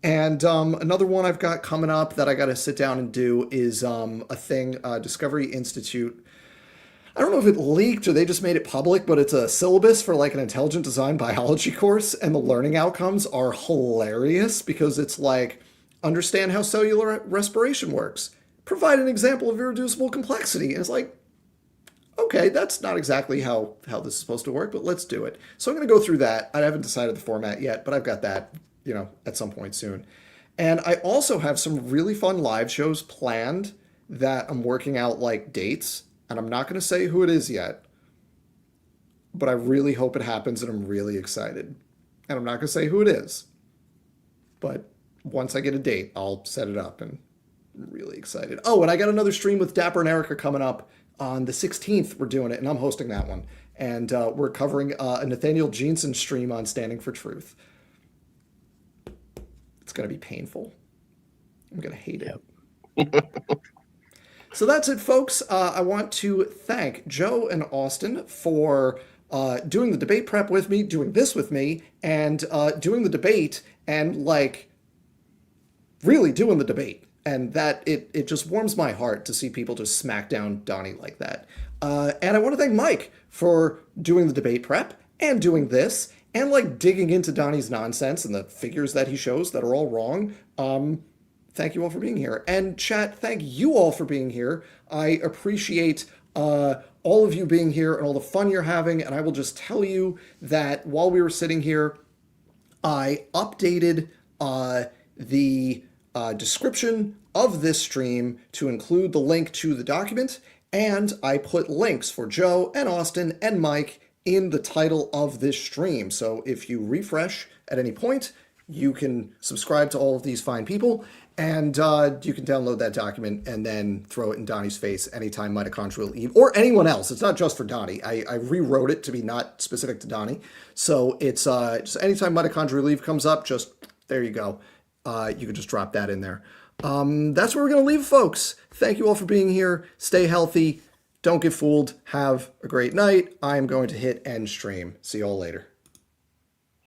And another one I've got coming up that I got to sit down and do is a thing, Discovery Institute. I don't know if it leaked or they just made it public, but it's a syllabus for like an intelligent design biology course, and the learning outcomes are hilarious because it's like, understand how cellular respiration works. Provide an example of irreducible complexity. And it's like, okay, that's not exactly how this is supposed to work, but let's do it. So I'm going to go through that. I haven't decided the format yet, but I've got that, at some point soon. And I also have some really fun live shows planned that I'm working out like dates, and I'm not going to say who it is yet, but I really hope it happens, and I'm really excited. And I'm not going to say who it is, but once I get a date, I'll set it up, and I'm really excited. Oh, and I got another stream with Dapper and Erica coming up on the 16th. We're doing it, and I'm hosting that one. And we're covering a Nathaniel Jeanson stream on Standing for Truth. It's going to be painful. I'm going to hate it. So that's it, folks. I want to thank Joe and Austin for doing the debate prep with me, doing this with me, and doing the debate, and like really doing the debate. And that it just warms my heart to see people just smack down Donnie like that. And I want to thank Mike for doing the debate prep and doing this and like digging into Donnie's nonsense and the figures that he shows that are all wrong. Thank you all for being here. And chat, thank you all for being here. I appreciate all of you being here and all the fun you're having. And I will just tell you that while we were sitting here, I updated the description of this stream to include the link to the document, and I put links for Joe and Austin and Mike in the title of this stream. So if you refresh at any point, you can subscribe to all of these fine people, and you can download that document and then throw it in Donnie's face anytime mitochondrial Eve, or anyone else. It's not just for Donnie. I rewrote it to be not specific to Donnie. So it's just anytime mitochondrial Eve comes up, just there you go. You can just drop that in there. That's where we're going to leave, folks. Thank you all for being here. Stay healthy. Don't get fooled. Have a great night. I'm going to hit end stream. See you all later.